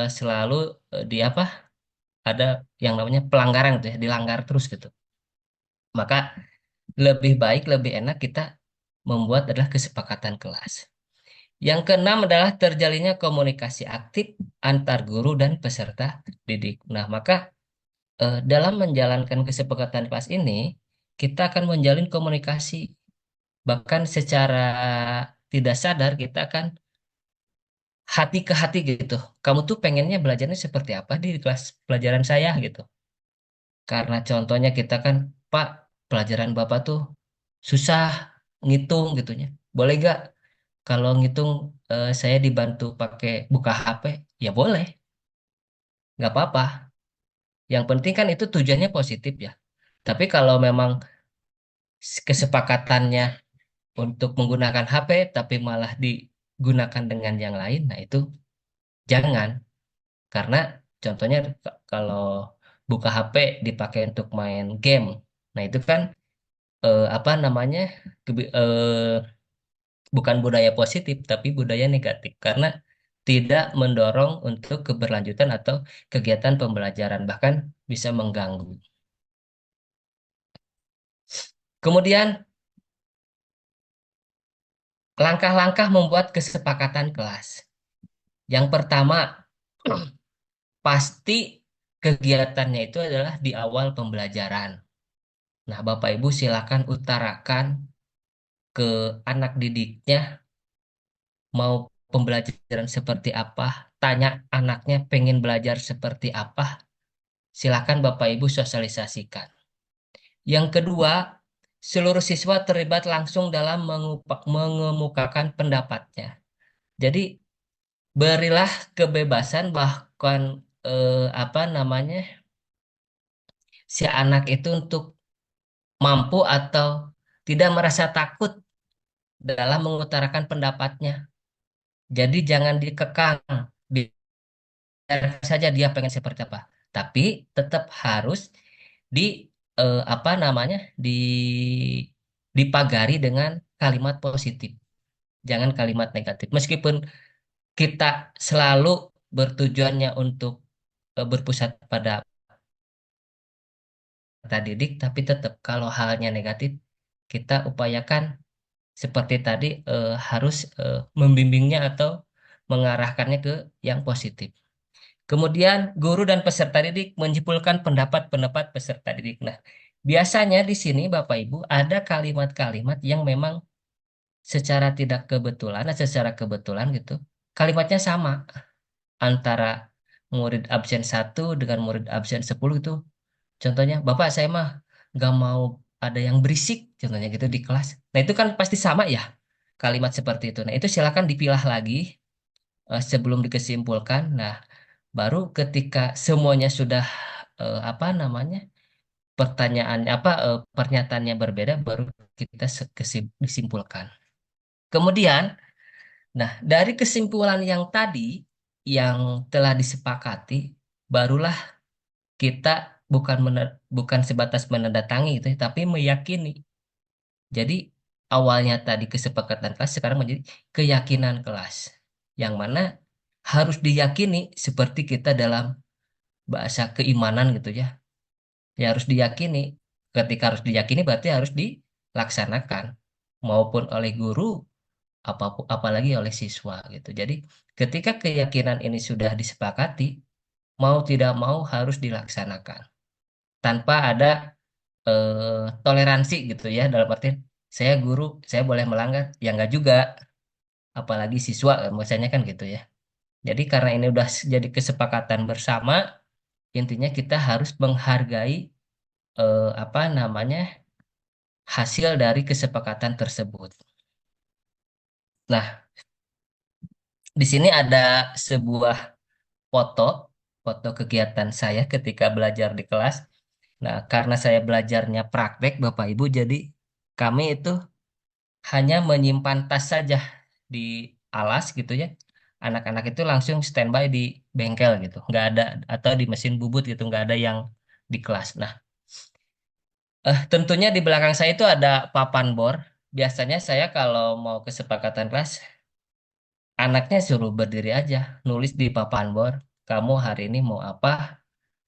selalu di apa? Ada yang namanya pelanggaran gitu ya, dilanggar terus gitu. Maka lebih baik, lebih enak kita membuat adalah kesepakatan kelas. Yang keenam adalah terjalinnya komunikasi aktif antar guru dan peserta didik. Nah, maka dalam menjalankan kesepakatan kelas ini, kita akan menjalin komunikasi. Bahkan secara tidak sadar kita akan hati ke hati gitu. Kamu tuh pengennya belajarnya seperti apa di kelas pelajaran saya gitu. Karena contohnya kita kan, Pak, pelajaran Bapak tuh susah ngitung gitunya. Boleh gak kalau ngitung saya dibantu pakai buka HP? Ya boleh, nggak apa-apa. Yang penting kan itu tujuannya positif ya. Tapi kalau memang kesepakatannya untuk menggunakan HP tapi malah digunakan dengan yang lain, nah itu jangan. Karena contohnya kalau buka HP dipakai untuk main game, nah itu kan apa namanya, bukan budaya positif tapi budaya negatif karena tidak mendorong untuk keberlanjutan atau kegiatan pembelajaran, bahkan bisa mengganggu. Kemudian langkah-langkah membuat kesepakatan kelas. Yang pertama, pasti kegiatannya itu adalah di awal pembelajaran. Nah, Bapak Ibu silakan utarakan ke anak didiknya mau pembelajaran seperti apa, tanya anaknya pengen belajar seperti apa, silakan Bapak Ibu sosialisasikan. Yang kedua, seluruh siswa terlibat langsung dalam mengemukakan pendapatnya. Jadi berilah kebebasan bahkan apa namanya, si anak itu untuk mampu atau tidak merasa takut dalam mengutarakan pendapatnya. Jadi jangan dikekang, biar saja dia pengen seperti apa. Tapi tetap harus di apa namanya, dipagari dengan kalimat positif, jangan kalimat negatif. Meskipun kita selalu bertujuannya untuk berpusat pada peserta didik, tapi tetap kalau halnya negatif, kita upayakan seperti tadi harus membimbingnya atau mengarahkannya ke yang positif. Kemudian guru dan peserta didik menyimpulkan pendapat-pendapat peserta didik. Nah, biasanya di sini Bapak Ibu ada kalimat-kalimat yang memang secara tidak kebetulan, secara kebetulan gitu, kalimatnya sama antara murid absen 1 dengan murid absen 10 itu. Contohnya, Bapak saya mah nggak mau ada yang berisik, contohnya gitu di kelas. Nah itu kan pasti sama ya kalimat seperti itu. Nah itu silakan dipilah lagi sebelum dikesimpulkan. Nah baru ketika semuanya sudah apa namanya pertanyaan apa pernyataannya berbeda, baru kita disimpulkan. Kemudian, nah dari kesimpulan yang tadi yang telah disepakati, barulah kita bukan sebatas menandatangani itu, tapi meyakini. Jadi awalnya tadi kesepakatan kelas, sekarang menjadi keyakinan kelas, yang mana harus diyakini seperti kita dalam bahasa keimanan gitu ya. Ya harus diyakini. Ketika harus diyakini berarti harus dilaksanakan maupun oleh guru apalagi oleh siswa gitu. Jadi ketika keyakinan ini sudah disepakati, mau tidak mau harus dilaksanakan tanpa ada toleransi gitu ya, dalam artian saya guru saya boleh melanggar ya enggak juga, apalagi siswa misalnya kan gitu ya. Jadi karena ini udah jadi kesepakatan bersama, intinya kita harus menghargai apa namanya hasil dari kesepakatan tersebut. Nah, di sini ada sebuah foto foto kegiatan saya ketika belajar di kelas. Nah, karena saya belajarnya praktek Bapak Ibu, jadi kami itu hanya menyimpan tas saja di alas gitu ya. Anak-anak itu langsung standby di bengkel gitu, nggak ada atau di mesin bubut gitu, nggak ada yang di kelas. Nah, tentunya di belakang saya itu ada papan bor. Biasanya saya kalau mau kesepakatan kelas, anaknya suruh berdiri aja, nulis di papan bor. Kamu hari ini mau apa?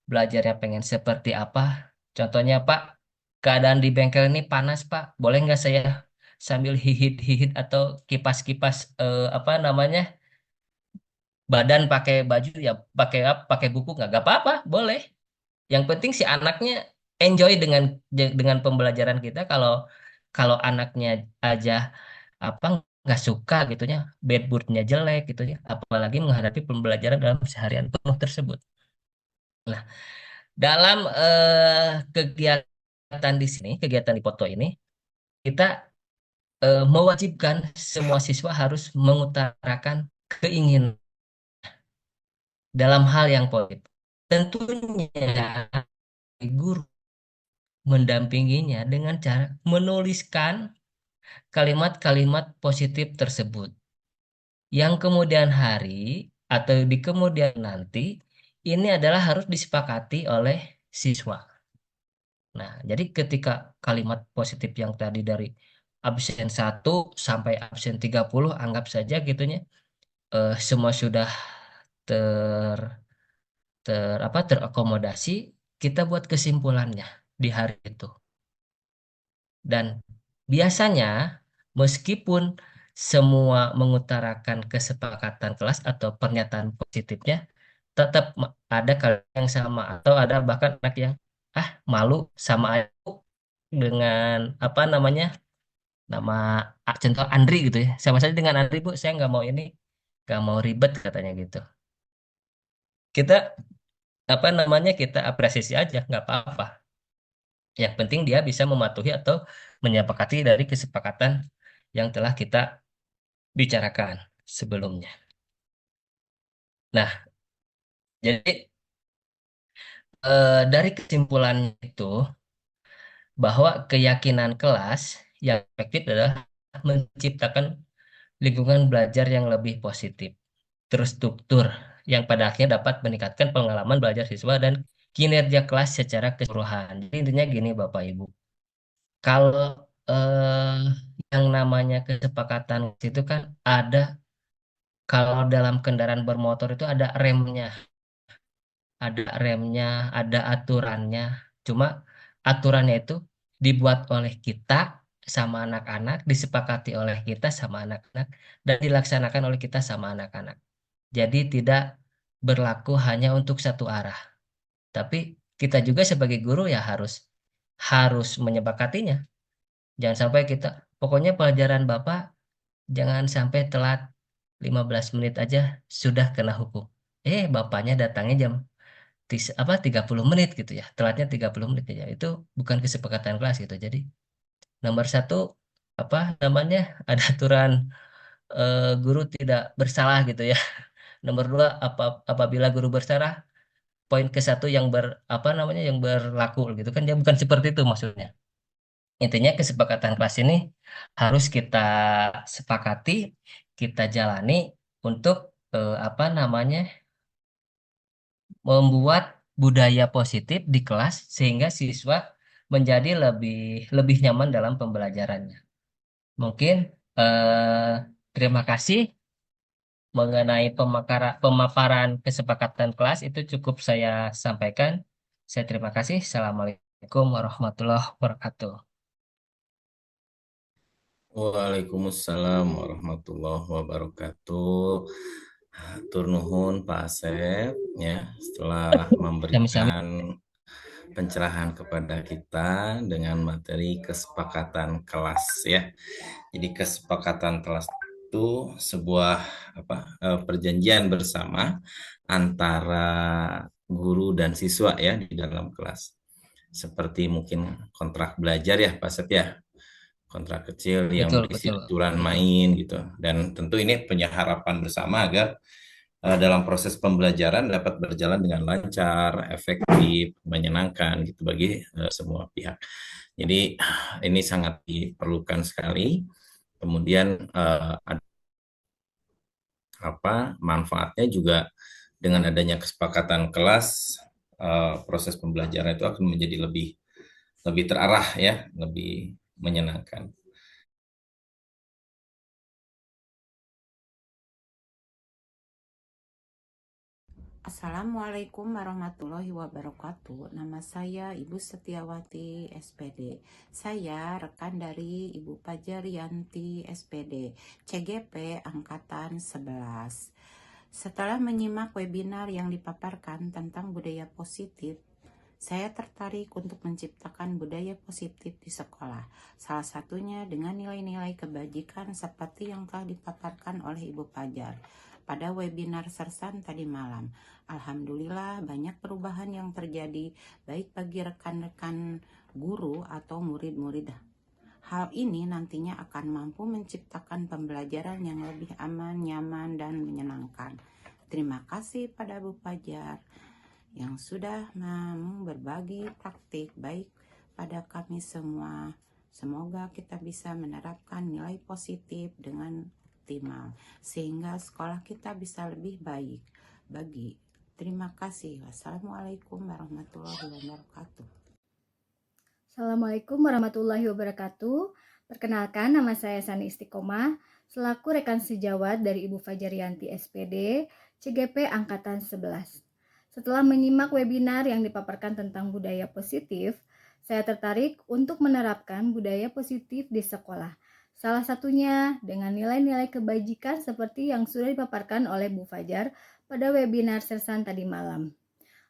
Belajarnya pengen seperti apa? Contohnya, Pak, keadaan di bengkel ini panas, Pak. Boleh nggak saya sambil hihit-hihit atau kipas-kipas apa namanya badan pakai baju ya pakai pakai buku nggak apa-apa, boleh. Yang penting si anaknya enjoy dengan pembelajaran kita. Kalau kalau anaknya aja apa nggak suka gitunya, bad moodnya jelek gitu ya, apalagi menghadapi pembelajaran dalam seharian penuh tersebut. Nah, dalam kegiatan di sini, kegiatan di foto ini, kita mewajibkan semua siswa harus mengutarakan keinginan dalam hal yang positif. Tentunya guru mendampinginya dengan cara menuliskan kalimat-kalimat positif tersebut. Yang kemudian hari atau di kemudian nanti ini adalah harus disepakati oleh siswa. Nah, jadi ketika kalimat positif yang tadi dari absen 1 sampai absen 30 anggap saja gitunya semua sudah ter terakomodasi, kita buat kesimpulannya di hari itu. Dan biasanya meskipun semua mengutarakan kesepakatan kelas atau pernyataan positifnya, tetap ada kalimat yang sama atau ada bahkan anak yang malu sama aku dengan apa namanya nama contoh Andri gitu ya, sama saja dengan Andri Bu, saya nggak mau ini, nggak mau ribet katanya gitu. Kita apa namanya kita apresiasi aja nggak apa-apa, yang penting dia bisa mematuhi atau menyepakati dari kesepakatan yang telah kita bicarakan sebelumnya. Nah, jadi dari kesimpulan itu bahwa keyakinan kelas yang efektif adalah menciptakan lingkungan belajar yang lebih positif, terstruktur, yang pada akhirnya dapat meningkatkan pengalaman belajar siswa dan kinerja kelas secara keseluruhan. Jadi intinya gini Bapak Ibu, kalau yang namanya kesepakatan itu kan ada, kalau dalam kendaraan bermotor itu ada remnya, ada aturannya. Cuma aturannya itu dibuat oleh kita sama anak-anak, disepakati oleh kita sama anak-anak, dan dilaksanakan oleh kita sama anak-anak. Jadi tidak berlaku hanya untuk satu arah. Tapi kita juga sebagai guru ya harus harus menyepakatinya. Jangan sampai kita, pokoknya pelajaran Bapak Jangan sampai telat 15 menit aja sudah kena hukum. Bapaknya datangnya jam 30 menit gitu ya. Telatnya 30 menit aja. Itu bukan kesepakatan kelas gitu. Jadi nomor satu apa namanya ada aturan guru tidak bersalah gitu ya. Nomor dua apabila guru bersalah poin ke satu yang apa namanya yang berlaku gitu kan dia bukan seperti itu maksudnya. Intinya kesepakatan kelas ini harus kita sepakati, kita jalani untuk apa namanya membuat budaya positif di kelas sehingga siswa menjadi lebih lebih nyaman dalam pembelajarannya. Mungkin eh, terima kasih mengenai pemaparan kesepakatan kelas itu cukup saya sampaikan. Saya terima kasih. Assalamualaikum warahmatullahi wabarakatuh. Waalaikumsalam warahmatullahi wabarakatuh. Hatur nuhun Pak Asep ya setelah Sami-sami. memberikan pencerahan kepada kita dengan materi kesepakatan kelas ya. Jadi kesepakatan kelas itu sebuah perjanjian bersama antara guru dan siswa ya di dalam kelas. Seperti mungkin kontrak belajar ya Pak Asep ya. Kontrak kecil yang Betul, berisi betul. aturan main gitu. Dan tentu ini punya harapan bersama agar dalam proses pembelajaran dapat berjalan dengan lancar, efektif, menyenangkan gitu bagi semua pihak. Jadi ini sangat diperlukan sekali. Kemudian manfaatnya juga dengan adanya kesepakatan kelas, proses pembelajaran itu akan menjadi lebih lebih terarah ya, lebih menyenangkan. Assalamualaikum warahmatullahi wabarakatuh. Nama saya Ibu Setiawati SPD. Saya rekan dari Ibu Pajarianti SPD, CGP Angkatan 11. Setelah menyimak webinar yang dipaparkan tentang budaya positif, saya tertarik untuk menciptakan budaya positif di sekolah. Salah satunya dengan nilai-nilai kebajikan seperti yang telah dipaparkan oleh Ibu Pajar pada webinar Sersan tadi malam. Alhamdulillah banyak perubahan yang terjadi baik bagi rekan-rekan guru atau murid-murid. Hal ini nantinya akan mampu menciptakan pembelajaran yang lebih aman, nyaman, dan menyenangkan. Terima kasih pada Bu Pajar yang sudah mau berbagi praktik baik pada kami semua. Semoga kita bisa menerapkan nilai positif dengan optimal sehingga sekolah kita bisa lebih baik. Terima kasih. Wassalamualaikum warahmatullahi wabarakatuh. Assalamualaikum warahmatullahi wabarakatuh. Perkenalkan, nama saya Sani Istiqomah, selaku rekan sejawat dari Ibu Fajarianti SPD, CGP Angkatan 11. Setelah menyimak webinar yang dipaparkan tentang budaya positif, saya tertarik untuk menerapkan budaya positif di sekolah. Salah satunya dengan nilai-nilai kebajikan seperti yang sudah dipaparkan oleh Bu Fajar pada webinar Sersan tadi malam.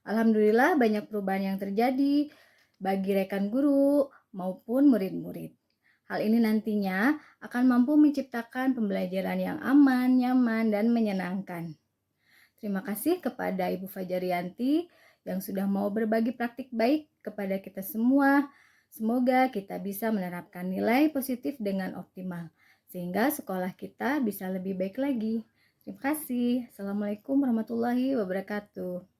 Alhamdulillah banyak perubahan yang terjadi bagi rekan guru maupun murid-murid. Hal ini nantinya akan mampu menciptakan pembelajaran yang aman, nyaman, dan menyenangkan. Terima kasih kepada Ibu Fajarianti yang sudah mau berbagi praktik baik kepada kita semua. Semoga kita bisa menerapkan nilai positif dengan optimal, sehingga sekolah kita bisa lebih baik lagi. Terima kasih. Assalamualaikum warahmatullahi wabarakatuh.